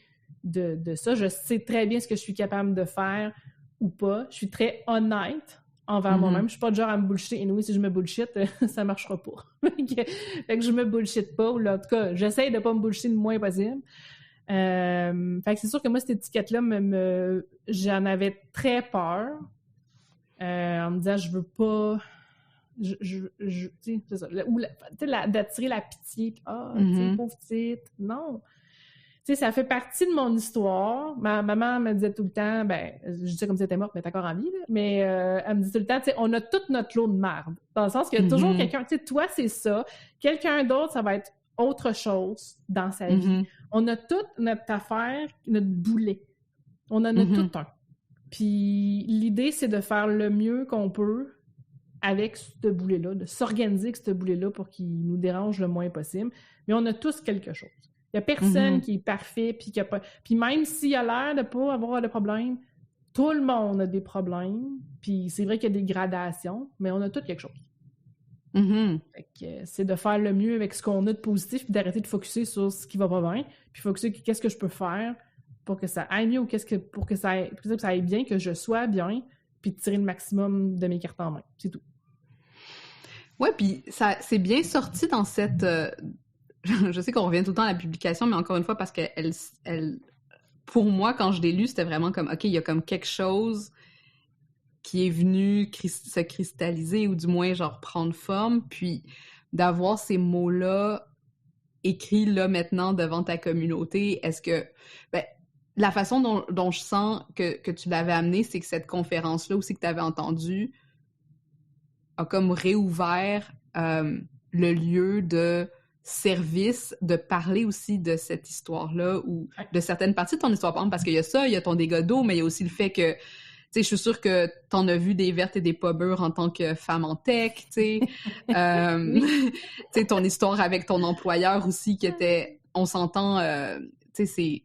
de ça. Je sais très bien ce que je suis capable de faire ou pas. Je suis très honnête envers moi-même. Je suis pas du genre à me bullshiter. Et oui, si je me bullshit, ça marchera pas. Fait que je me bullshite pas. Ou là, en tout cas, j'essaye de pas me bullshiter le moins possible. Fait que c'est sûr que moi, cette étiquette-là, j'en avais très peur. En me disant, je veux pas... tu sais, c'est ça. Ou d'attirer la pitié. Tu sais, pauvre petite. Non. Tu sais, ça fait partie de mon histoire. Ma maman me disait tout le temps, je disais comme si elle était morte, mais elle est encore en vie, là. Mais elle me dit tout le temps, tu sais, on a tout notre lot de merde. Dans le sens qu'il y a toujours quelqu'un, tu sais, toi, c'est ça. Quelqu'un d'autre, ça va être autre chose dans sa vie. On a toute notre affaire, notre boulet. On en a tout un. Puis l'idée, c'est de faire le mieux qu'on peut avec ce boulet-là, de s'organiser avec ce boulet-là pour qu'il nous dérange le moins possible. Mais on a tous quelque chose. Il n'y a personne qui est parfait, puis qui a pas... Puis même s'il a l'air de ne pas avoir de problème, tout le monde a des problèmes. Puis c'est vrai qu'il y a des gradations, mais on a tous quelque chose. Fait que c'est de faire le mieux avec ce qu'on a de positif, puis d'arrêter de focusser sur ce qui va pas bien, puis focusser sur qu'est-ce que je peux faire pour que ça aille mieux ou pour que ça aille bien, que je sois bien, puis de tirer le maximum de mes cartes en main. C'est tout. Ouais, puis ça c'est bien sorti dans cette... je sais qu'on revient tout le temps à la publication, mais encore une fois, parce que pour moi, quand je l'ai lu, c'était vraiment comme, OK, il y a comme quelque chose qui est venu se cristalliser, ou du moins, genre, prendre forme, puis d'avoir ces mots-là écrits, là, maintenant, devant ta communauté, est-ce que... la façon dont je sens que tu l'avais amené, c'est que cette conférence-là aussi que tu avais entendue a comme réouvert le lieu de service, de parler aussi de cette histoire-là ou de certaines parties de ton histoire. Parce qu'il y a ça, il y a ton dégât d'eau, mais il y a aussi le fait que, tu sais, je suis sûre que t'en as vu des vertes et des pas mûres en tant que femme en tech, tu sais. Tu sais, ton histoire avec ton employeur aussi qui était, on s'entend, tu sais,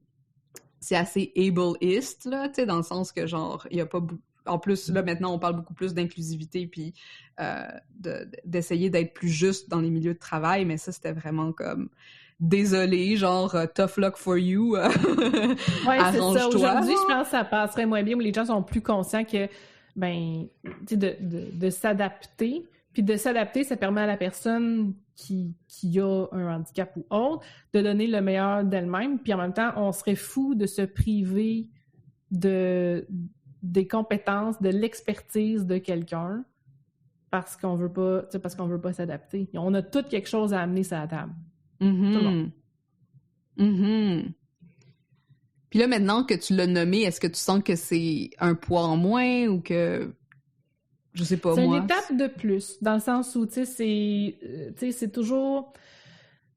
c'est assez ableist, là, tu sais, dans le sens que, genre, il y a pas beaucoup... En plus, là, maintenant, on parle beaucoup plus d'inclusivité puis d'essayer d'être plus juste dans les milieux de travail, mais ça, c'était vraiment comme... Désolé, genre, tough luck for you. Ouais, c'est ça. Aujourd'hui, je pense que ça passerait moins bien, où les gens sont plus conscients que, tu sais, de s'adapter. Puis de s'adapter, ça permet à la personne qui a un handicap ou autre de donner le meilleur d'elle-même. Puis en même temps, on serait fou de se priver des compétences, de l'expertise de quelqu'un parce qu'on veut pas s'adapter. On a tout quelque chose à amener sur la table. Tout le monde. Puis là, maintenant que tu l'as nommé, est-ce que tu sens que c'est un poids en moins ou que... Je sais pas, c'est moi. C'est une étape de plus, dans le sens où, tu sais, c'est toujours...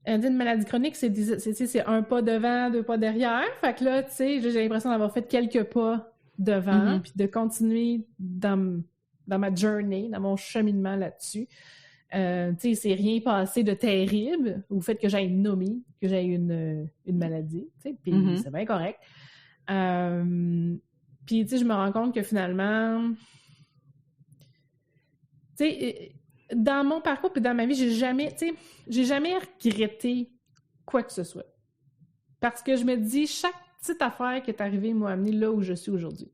Une maladie chronique, c'est un pas devant, 2 pas derrière. Fait que là, tu sais, j'ai l'impression d'avoir fait quelques pas devant, puis de continuer dans ma journey, dans mon cheminement là-dessus. Tu sais, c'est rien passé de terrible au fait que j'aille nommer que j'ai une maladie, tu sais, puis c'est bien correct. Puis, tu sais, je me rends compte que finalement, tu sais, dans mon parcours puis dans ma vie, j'ai jamais regretté quoi que ce soit. Parce que je me dis, chaque petite affaire qui est arrivée m'a amené là où je suis aujourd'hui.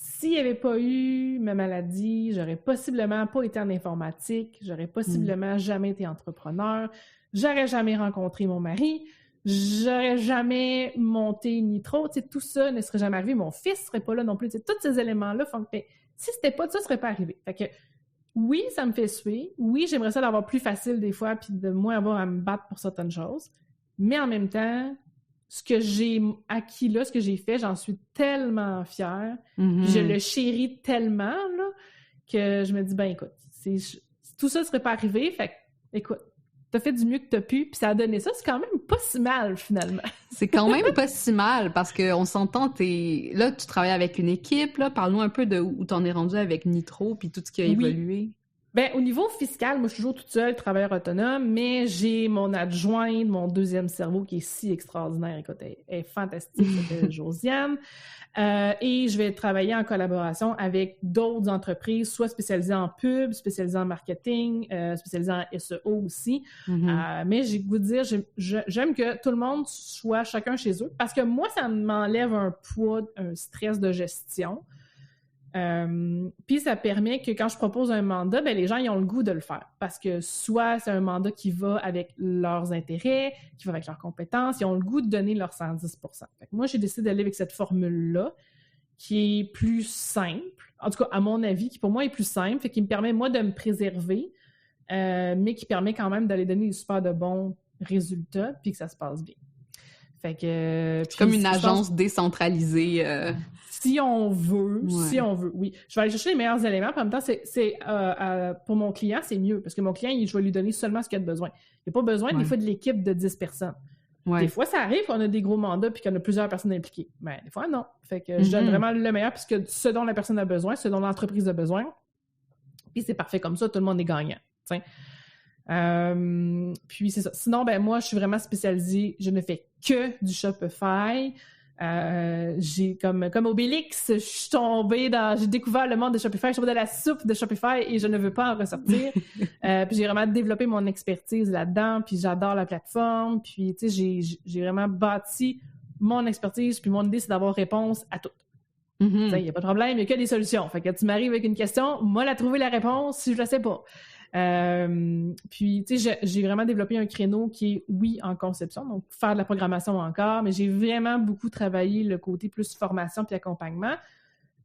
S'il n'y avait pas eu ma maladie, j'aurais possiblement pas été en informatique, j'aurais possiblement jamais été entrepreneur, j'aurais jamais rencontré mon mari, j'aurais jamais monté Nitro, tu sais, tout ça ne serait jamais arrivé, mon fils serait pas là non plus, tu sais, tous ces éléments-là font que, si c'était pas de ça, ça serait pas arrivé. Fait que, oui, ça me fait suer, oui, j'aimerais ça d'avoir plus facile des fois, puis de moins avoir à me battre pour certaines choses, mais en même temps, ce que j'ai acquis là, ce que j'ai fait, j'en suis tellement fière. Puis je le chéris tellement, là, que je me dis, ben écoute, tout ça ne serait pas arrivé, fait que, écoute, t'as fait du mieux que t'as pu, puis ça a donné ça, c'est quand même pas si mal, finalement. C'est quand même pas si mal, parce qu'on s'entend, là, tu travailles avec une équipe, là, parle-nous un peu de où t'en es rendu avec Nitro, puis tout ce qui a évolué. Ben, au niveau fiscal, moi, je suis toujours toute seule, travailleur autonome, mais j'ai mon adjointe, mon deuxième cerveau qui est si extraordinaire. Écoute, elle est fantastique, c'est Josiane. Et je vais travailler en collaboration avec d'autres entreprises, soit spécialisées en pub, spécialisées en marketing, spécialisées en SEO aussi. Mais j'ai le goût de dire, j'aime que tout le monde soit chacun chez eux, parce que moi, ça m'enlève un poids, un stress de gestion. Puis ça permet que quand je propose un mandat, ben les gens ils ont le goût de le faire parce que soit c'est un mandat qui va avec leurs intérêts, qui va avec leurs compétences, ils ont le goût de donner leur 110%. Fait que moi, j'ai décidé d'aller avec cette formule-là qui est plus simple, en tout cas à mon avis, qui pour moi est plus simple, fait qui me permet moi de me préserver, mais qui permet quand même d'aller donner des super de bons résultats puis que ça se passe bien. Fait que c'est comme une agence décentralisée. Si on veut, oui. Je vais aller chercher les meilleurs éléments, puis en même temps, pour mon client, c'est mieux, parce que mon client, je vais lui donner seulement ce qu'il a besoin. Il n'y a pas besoin, des fois, de l'équipe de 10 personnes. Des fois, ça arrive qu'on a des gros mandats puis qu'on a plusieurs personnes impliquées. Mais des fois, non. Fait que je donne vraiment le meilleur, puisque ce dont la personne a besoin, ce dont l'entreprise a besoin, puis c'est parfait comme ça, tout le monde est gagnant. Puis c'est ça. Sinon, ben moi, je suis vraiment spécialisée. Je ne fais que du Shopify. J'ai comme Obélix, j'ai découvert le monde de Shopify, je suis tombée dans la soupe de Shopify et je ne veux pas en ressortir. Puis j'ai vraiment développé mon expertise là-dedans, puis j'adore la plateforme, puis tu sais, j'ai vraiment bâti mon expertise, puis mon idée, c'est d'avoir réponse à tout. Il n'y a pas de problème, il n'y a que des solutions. Fait que tu m'arrives avec une question, moi, la trouver la réponse si je la sais pas. Puis, tu sais, j'ai vraiment développé un créneau qui est, oui, en conception, donc faire de la programmation encore, mais j'ai vraiment beaucoup travaillé le côté plus formation puis accompagnement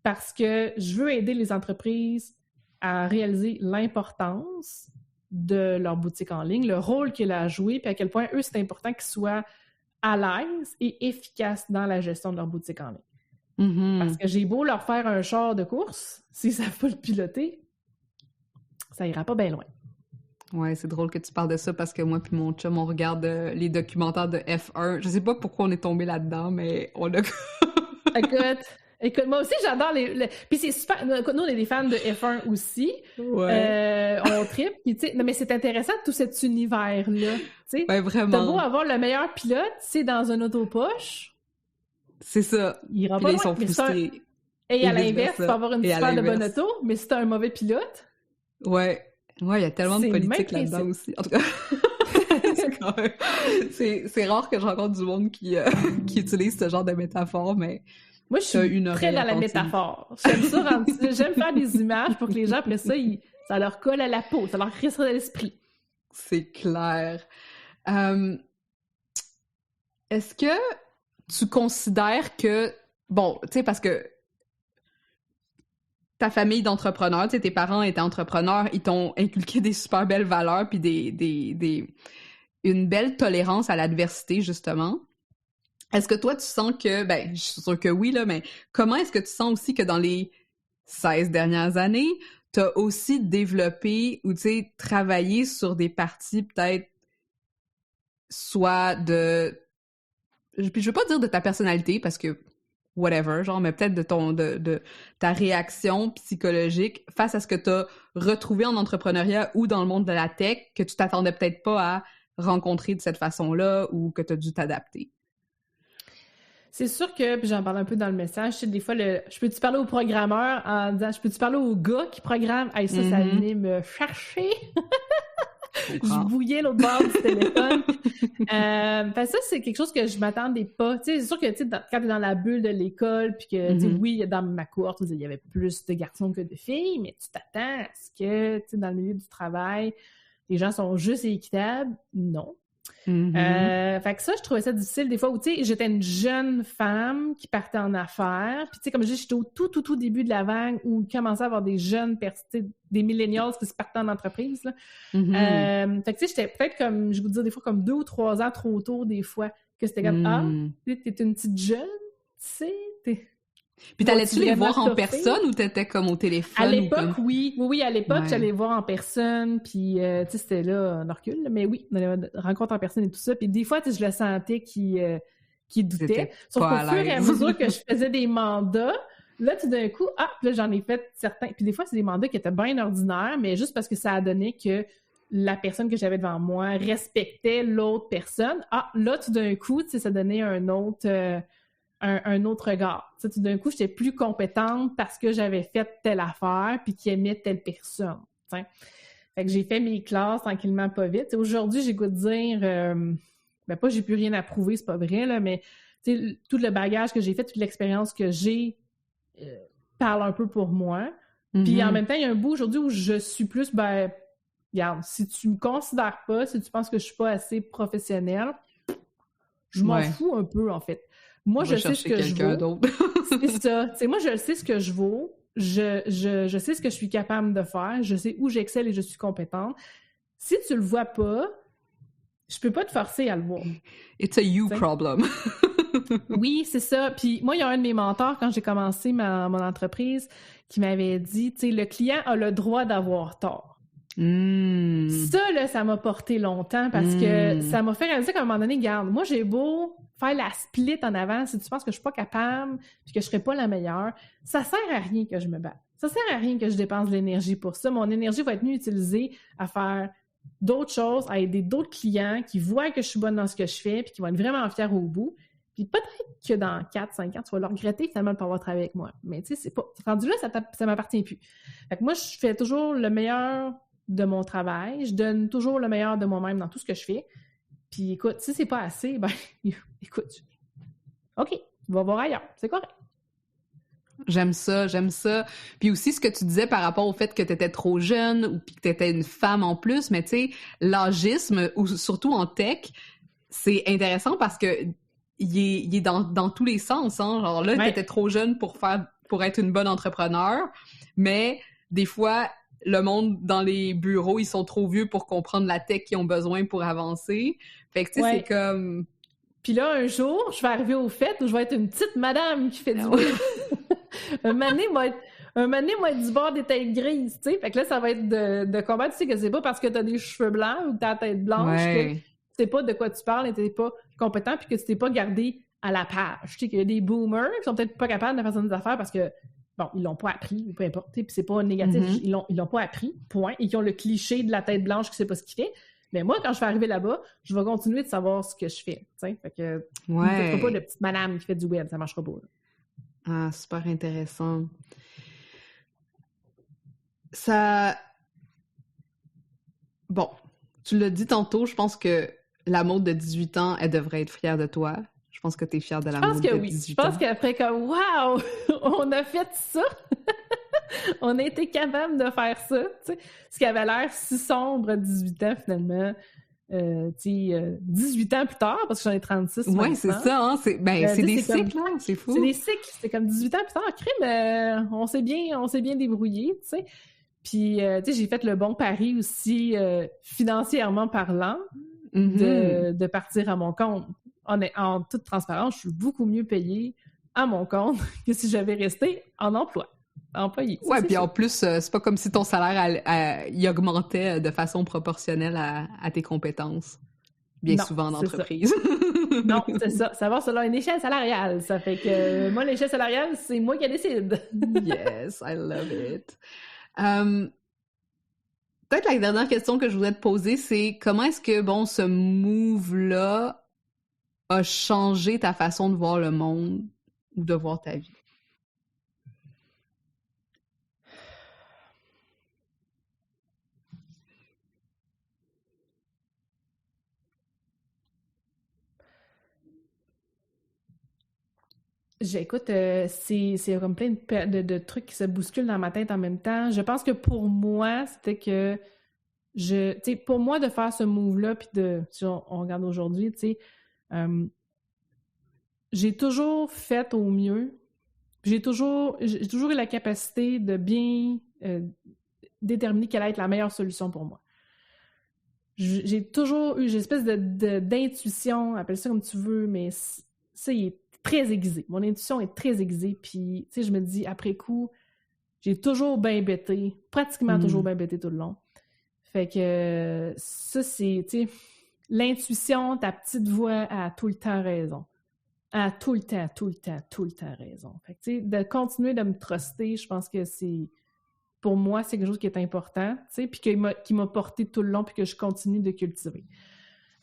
parce que je veux aider les entreprises à réaliser l'importance de leur boutique en ligne, le rôle qu'elle a à jouer, puis à quel point, eux, c'est important qu'ils soient à l'aise et efficaces dans la gestion de leur boutique en ligne. Parce que j'ai beau leur faire un char de course, s'ils ne savent pas le piloter, ça ira pas bien loin. Ouais, c'est drôle que tu parles de ça parce que moi puis mon chum, on regarde les documentaires de F1. Je sais pas pourquoi on est tombé là-dedans, mais on a... Écoute, moi aussi, j'adore Puis c'est super... Nous, on est des fans de F1 aussi. Ouais. On trippe. Puis, tu sais, mais c'est intéressant, tout cet univers-là. Tu sais, ouais, vraiment. T'as beau avoir le meilleur pilote, c'est dans un autopoche. C'est ça. Il ira puis pas là, ils sont frustrés. Et à l'inverse, tu peux avoir une super de bonne auto, mais si t'as un mauvais pilote... Ouais, il y a tellement de politique là-dedans aussi. En tout cas, c'est rare que je rencontre du monde qui utilise ce genre de métaphore, mais moi, je suis très dans la métaphore. J'aime ça, j'aime faire des images pour que les gens, après ça, ça leur colle à la peau, ça leur reste à l'esprit. C'est clair. Est-ce que tu considères que, bon, tu sais, parce que ta famille d'entrepreneurs, tu sais, tes parents étaient entrepreneurs, ils t'ont inculqué des super belles valeurs puis une belle tolérance à l'adversité, justement. Est-ce que toi, tu sens que, ben, je suis sûre que oui, là, mais comment est-ce que tu sens aussi que dans les 16 dernières années, t'as aussi développé ou, tu sais, travaillé sur des parties peut-être soit de... Je veux pas dire de ta personnalité parce que whatever, genre, mais peut-être de ta réaction psychologique face à ce que t'as retrouvé en entrepreneuriat ou dans le monde de la tech que tu t'attendais peut-être pas à rencontrer de cette façon-là ou que t'as dû t'adapter. C'est sûr que, puis j'en parle un peu dans le message, des fois, je peux-tu parler aux programmeurs en disant, je peux-tu parler aux gars qui programment? Hey, ça venait me chercher! Je bouillais l'autre bord du téléphone. Ça, c'est quelque chose que je m'attendais pas. Tu sais, c'est sûr que, tu sais, quand t'es dans la bulle de l'école, puis que, tu sais, oui, dans ma cohorte, il y avait plus de garçons que de filles, mais tu t'attends à ce que, tu sais, dans le milieu du travail, les gens sont juste équitables. Non. Fait que ça, je trouvais ça difficile des fois où, tu sais, j'étais une jeune femme qui partait en affaires, puis tu sais, comme je dis, j'étais au tout début de la vague où il commençait à avoir des jeunes, des millennials qui se partaient en entreprise, là. Fait que tu sais, j'étais peut-être comme, je vous dis des fois, comme 2 ou 3 ans trop tôt, des fois, que c'était comme, t'es une petite jeune, tu sais, Puis t'allais-tu les voir en personne ou t'étais comme au téléphone? À l'époque, oui, à l'époque, Ouais. j'allais les voir en personne, puis tu sais, c'était là, on recule, mais oui, on avait rencontre en personne et tout ça, puis des fois, tu sais, je le sentais qui doutait. Sauf qu'au fur et à mesure que je faisais des mandats, là, tout d'un coup, là, j'en ai fait certains, puis des fois, c'est des mandats qui étaient bien ordinaires, mais juste parce que ça a donné que la personne que j'avais devant moi respectait l'autre personne. Là, tout d'un coup, tu sais, ça donnait un autre regard. Tu sais, tout d'un coup, j'étais plus compétente parce que j'avais fait telle affaire puis qui aimait telle personne. T'sais. Fait que j'ai fait mes classes tranquillement, pas vite. T'sais, aujourd'hui, j'ai goût de dire, pas j'ai plus rien à prouver, c'est pas vrai, là, mais tout le bagage que j'ai fait, toute l'expérience que j'ai parle un peu pour moi. Puis en même temps, il y a un bout aujourd'hui où je suis plus, regarde, si tu me considères pas, si tu penses que je suis pas assez professionnelle, je m'en fous un peu, en fait. Moi, je sais ce que je vaux. C'est ça. T'sais, moi, je sais ce que je vaux. Je sais ce que je suis capable de faire. Je sais où j'excelle et je suis compétente. Si tu le vois pas, je peux pas te forcer à le voir. It's a you problem. Oui, c'est ça. Puis moi, il y a un de mes mentors, quand j'ai commencé mon entreprise, qui m'avait dit, tu sais, le client a le droit d'avoir tort. Ça, là, ça m'a porté longtemps parce que ça m'a fait réaliser qu'à un moment donné, regarde, moi, j'ai beau faire la split en avant, si tu penses que je suis pas capable puis que je serai pas la meilleure, ça sert à rien que je me batte. Ça sert à rien que je dépense de l'énergie pour ça. Mon énergie va être mieux utilisée à faire d'autres choses, à aider d'autres clients qui voient que je suis bonne dans ce que je fais puis qui vont être vraiment fiers au bout. Puis peut-être que dans 4-5 ans, tu vas le regretter finalement de ne pas avoir travaillé avec moi. Mais tu sais, c'est pas rendu là, ça m'appartient plus. Fait que moi, je fais toujours le meilleur de mon travail. Je donne toujours le meilleur de moi-même dans tout ce que je fais. Puis écoute, si c'est pas assez, écoute, OK, tu vas voir ailleurs. C'est correct. J'aime ça. Puis aussi, ce que tu disais par rapport au fait que t'étais trop jeune ou puis que t'étais une femme en plus, mais tu sais, l'âgisme, ou surtout en tech, c'est intéressant parce que il est dans tous les sens, hein. Genre là, t'étais trop jeune pour être une bonne entrepreneur, mais des fois, le monde dans les bureaux, ils sont trop vieux pour comprendre la tech qu'ils ont besoin pour avancer. Fait que, tu sais, c'est comme... Puis là, un jour, je vais arriver au fait où je vais être une petite madame qui fait du bruit. Un moment donné, moi, être du bord des têtes grises, tu sais. Fait que là, ça va être de combat. Tu sais que c'est pas parce que t'as des cheveux blancs ou que t'as la tête blanche que tu sais pas de quoi tu parles et t'es pas compétent puis que tu t'es pas gardé à la page. Tu sais qu'il y a des boomers qui sont peut-être pas capables de faire des affaires parce que bon, ils l'ont pas appris, ou peu importe, puis c'est pas négatif, ils l'ont pas appris, point, et qui ont le cliché de la tête blanche qui sait pas ce qu'il fait. Mais moi, quand je vais arriver là-bas, je vais continuer de savoir ce que je fais, tu sais, fait que ne fera pas de petite madame qui fait du web, ça marchera pas. Là. Ah, super intéressant. Ça... Bon, tu l'as dit tantôt, je pense que la Maud de 18 ans, elle devrait être fière de toi. Je pense que tu es fière de la Maud de 18 ans. Je pense qu'après, comme, wow, on a fait ça! On a été capable de faire ça, tu sais. Ce qui avait l'air si sombre à 18 ans, finalement. 18 ans plus tard, parce que j'en ai 36 maintenant. Oui, c'est ça, hein? C'est des cycles, là, c'est fou. C'est des cycles, c'est comme 18 ans plus tard. Crime, on s'est bien débrouillé, tu sais. Puis, tu sais, j'ai fait le bon pari aussi, financièrement parlant, de partir à mon compte. En toute transparence, je suis beaucoup mieux payée à mon compte que si j'avais resté en emploi. Employé. Ouais, puis en plus, c'est pas comme si ton salaire il augmentait de façon proportionnelle à tes compétences. bien Non, souvent en c'est ça. entreprise. Non, c'est ça. Ça va selon une échelle salariale. Ça fait que moi, l'échelle salariale, c'est moi qui décide. Yes, I love it. Peut-être la dernière question que je voudrais te poser, c'est comment est-ce que, bon, ce move-là a changé ta façon de voir le monde ou de voir ta vie? J'écoute, c'est comme plein de trucs qui se bousculent dans ma tête en même temps. Je pense que pour moi, c'était que tu sais, pour moi, de faire ce move-là, puis si on regarde aujourd'hui, tu sais, j'ai toujours fait au mieux. J'ai toujours eu la capacité de bien déterminer quelle allait être la meilleure solution pour moi. J'ai toujours eu une espèce d'intuition, appelle ça comme tu veux, mais ça, il est très aiguisé. Mon intuition est très aiguisée, puis tu sais, je me dis, après coup, j'ai toujours bien bêté, pratiquement toujours bien bêté tout le long. Fait que ça, c'est, tu sais, l'intuition, ta petite voix a tout le temps raison. A tout le temps raison. Fait que, tu sais, de continuer de me truster, je pense que c'est, pour moi, c'est quelque chose qui est important, tu sais, puis qui m'a porté tout le long, puis que je continue de cultiver.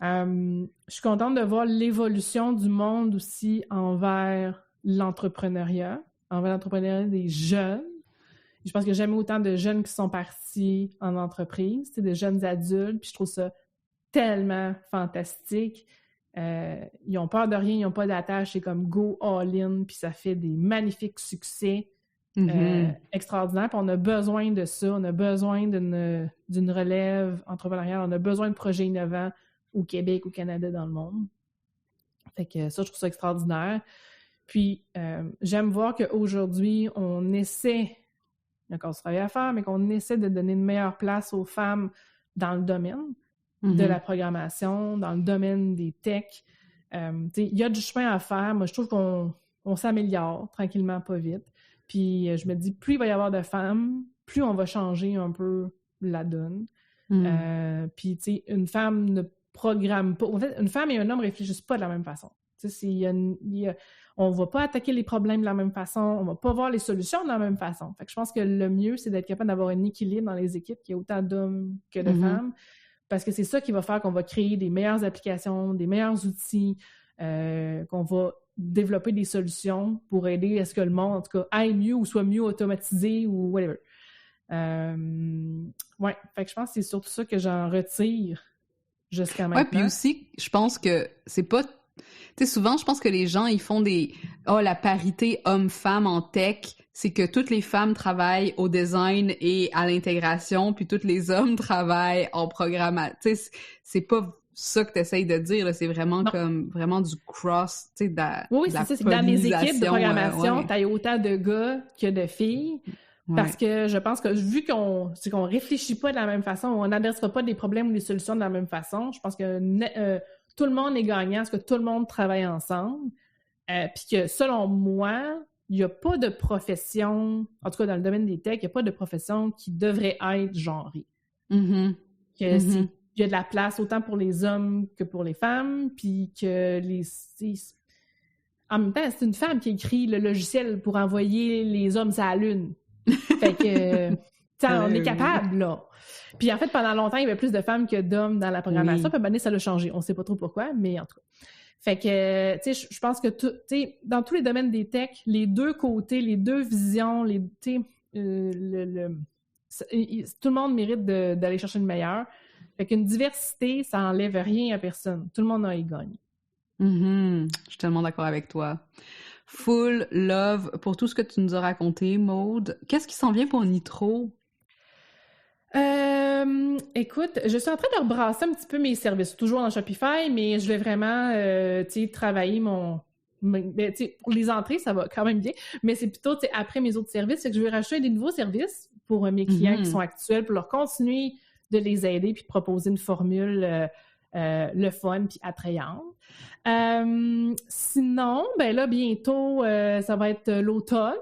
Je suis contente de voir l'évolution du monde aussi envers l'entrepreneuriat des jeunes. Je pense qu'il n'y a jamais autant de jeunes qui sont partis en entreprise, des jeunes adultes, puis je trouve ça tellement fantastique. Ils n'ont peur de rien, ils n'ont pas d'attache, c'est comme go all-in, puis ça fait des magnifiques succès extraordinaires. Puis on a besoin de ça, on a besoin d'une relève entrepreneuriale, on a besoin de projets innovants au Québec, au Canada, dans le monde. Fait que ça, je trouve ça extraordinaire. Puis j'aime voir qu'aujourd'hui, on essaie, il y a encore du travail à faire, mais qu'on essaie de donner une meilleure place aux femmes dans le domaine de la programmation, dans le domaine des techs. Il y a du chemin à faire. Moi, je trouve qu'on s'améliore tranquillement, pas vite. Puis je me dis, plus il va y avoir de femmes, plus on va changer un peu la donne. Puis, tu sais, une femme ne programme pas. En fait, une femme et un homme ne réfléchissent pas de la même façon. Tu sais, on ne va pas attaquer les problèmes de la même façon, on ne va pas voir les solutions de la même façon. Fait que je pense que le mieux, c'est d'être capable d'avoir un équilibre dans les équipes, qu'il y ait autant d'hommes que de femmes, parce que c'est ça qui va faire qu'on va créer des meilleures applications, des meilleurs outils, qu'on va développer des solutions pour aider à ce que le monde, en tout cas, aille mieux ou soit mieux automatisé ou whatever. Ouais, fait que je pense que c'est surtout ça que j'en retire jusqu'à maintenant. Ouais, puis aussi, je pense que c'est pas... Tu sais, souvent, je pense que les gens, ils font la parité homme-femme en tech, c'est que toutes les femmes travaillent au design et à l'intégration, puis tous les hommes travaillent en programmation. Tu sais, c'est pas ça que tu essayes de dire, là, c'est vraiment comme vraiment du cross, tu sais, oui, c'est ça, c'est que dans mes équipes de programmation, t'as autant de gars que de filles. Parce que je pense que vu qu'on réfléchit pas de la même façon, on n'adressera pas des problèmes ou des solutions de la même façon, je pense que tout le monde est gagnant, parce que tout le monde travaille ensemble. Puis que selon moi, il n'y a pas de profession, en tout cas dans le domaine des techs, il n'y a pas de profession qui devrait être genrée. Il y a de la place autant pour les hommes que pour les femmes, puis que en même temps, c'est une femme qui écrit le logiciel pour envoyer les hommes sur la Lune. Fait que, on est capable, là. Puis en fait, pendant longtemps, il y avait plus de femmes que d'hommes dans la programmation. Puis maintenant, ça l'a changé. On ne sait pas trop pourquoi, mais en tout cas. Fait que, tu sais, je pense que dans tous les domaines des techs, les deux côtés, les deux visions, tout le monde mérite d'aller chercher le meilleur. Fait qu'une diversité, ça n'enlève rien à personne. Tout le monde a y gagné. Je suis tellement d'accord avec toi. Full love pour tout ce que tu nous as raconté, Maude. Qu'est-ce qui s'en vient pour Nitro? Écoute, je suis en train de rebrasser un petit peu mes services, toujours dans Shopify, mais je vais vraiment travailler pour les entrées, ça va quand même bien, mais c'est plutôt après mes autres services, c'est que je vais rajouter des nouveaux services pour mes clients qui sont actuels, pour leur continuer de les aider puis de proposer une formule le fun puis attrayante. Sinon, ben là, bientôt, ça va être l'automne.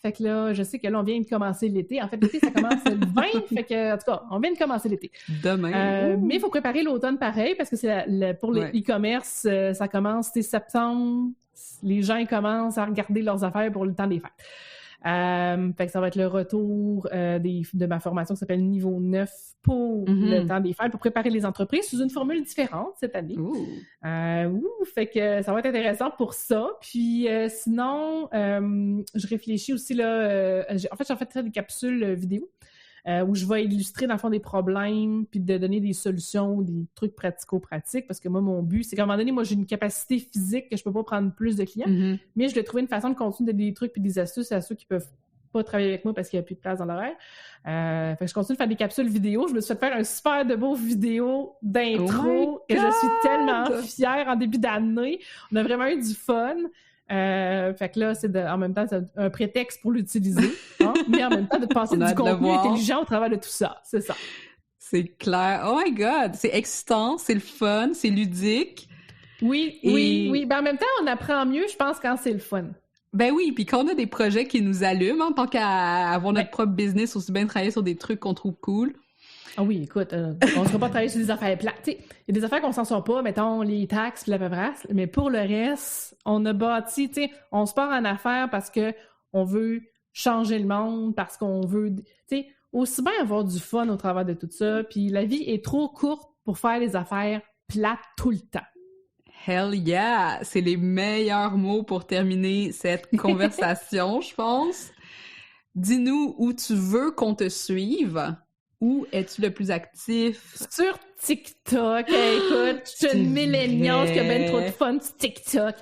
Fait que là, je sais que là, on vient de commencer l'été. En fait, l'été, ça commence le 20. Fait que, en tout cas, on vient de commencer l'été. Demain. Mais il faut préparer l'automne pareil, parce que c'est pour les e-commerce, ça commence, c'est septembre. Les gens, ils commencent à regarder leurs affaires pour le temps des fêtes. Fait que ça va être le retour de ma formation qui s'appelle Niveau 9 pour le temps des fêtes, pour préparer les entreprises sous une formule différente cette année. Fait que ça va être intéressant pour ça. Puis sinon, je réfléchis aussi là. En fait, j'ai fait des capsules vidéo où je vais illustrer dans le fond des problèmes puis de donner des solutions, des trucs pratico-pratiques, parce que moi, mon but, c'est qu'à un moment donné, moi, j'ai une capacité physique que je peux pas prendre plus de clients, mais je vais trouver une façon de continuer de donner des trucs puis des astuces à ceux qui peuvent pas travailler avec moi parce qu'il y a plus de place dans l'horaire. Fait que je continue de faire des capsules vidéo. Je me suis fait faire un super de beau vidéo d'intro que je suis tellement fière en début d'année. On a vraiment eu du fun. Fait que là, en même temps, c'est un prétexte pour l'utiliser, hein? Mais en même temps, de passer du contenu intelligent au travers de tout ça. C'est ça. C'est clair. Oh my God! C'est excitant, c'est le fun, c'est ludique. Oui. Ben, en même temps, on apprend mieux, je pense, quand c'est le fun. Ben oui, puis quand on a des projets qui nous allument, en tant qu'à avoir notre propre business, aussi bien travailler sur des trucs qu'on trouve cool. Ah oui, écoute, on ne sera pas travailler sur des affaires plates. Il y a des affaires qu'on s'en sort pas, mettons les taxes, la paperasse, mais pour le reste, on a bâti, on se part en affaires parce que on veut changer le monde, parce qu'on veut, aussi bien avoir du fun au travers de tout ça, puis la vie est trop courte pour faire des affaires plates tout le temps. Hell yeah! C'est les meilleurs mots pour terminer cette conversation, je pense. Dis-nous où tu veux qu'on te suive. Où es-tu le plus actif? Sur TikTok. Écoute, je suis une milléniale qui a bien trop de fun sur TikTok.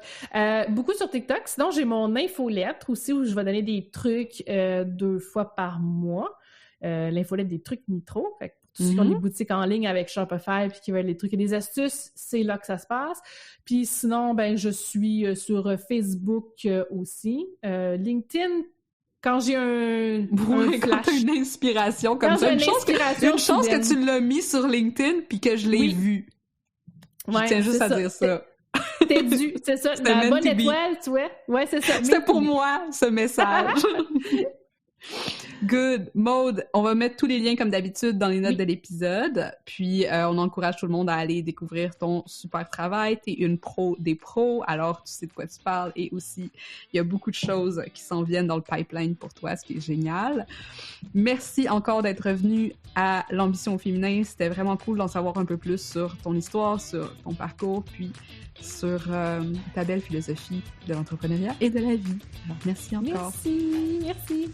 Beaucoup sur TikTok. Sinon, j'ai mon infolettre aussi où je vais donner des trucs 2 fois par mois. L'infolettre des trucs Nitro. Fait que pour tous ceux qui ont des boutiques en ligne avec Shopify puis qui veulent des trucs et des astuces, c'est là que ça se passe. Puis sinon, ben je suis sur Facebook aussi. LinkedIn, quand j'ai un flash. Quand t'as une inspiration comme ça. Une chance que tu l'as mis sur LinkedIn puis que je l'ai vu. Je tiens juste à dire ça. T'es dû, c'est ça. La bonne étoile, tu vois. Ouais, c'est ça. C'était pour moi, ce message. Good. Maude, on va mettre tous les liens comme d'habitude dans les notes de l'épisode. Puis, on encourage tout le monde à aller découvrir ton super travail. T'es une pro des pros, alors tu sais de quoi tu parles. Et aussi, il y a beaucoup de choses qui s'en viennent dans le pipeline pour toi, ce qui est génial. Merci encore d'être revenu à l'Ambition au féminin. C'était vraiment cool d'en savoir un peu plus sur ton histoire, sur ton parcours, puis sur ta belle philosophie de l'entrepreneuriat et de la vie. Alors, merci encore. Merci.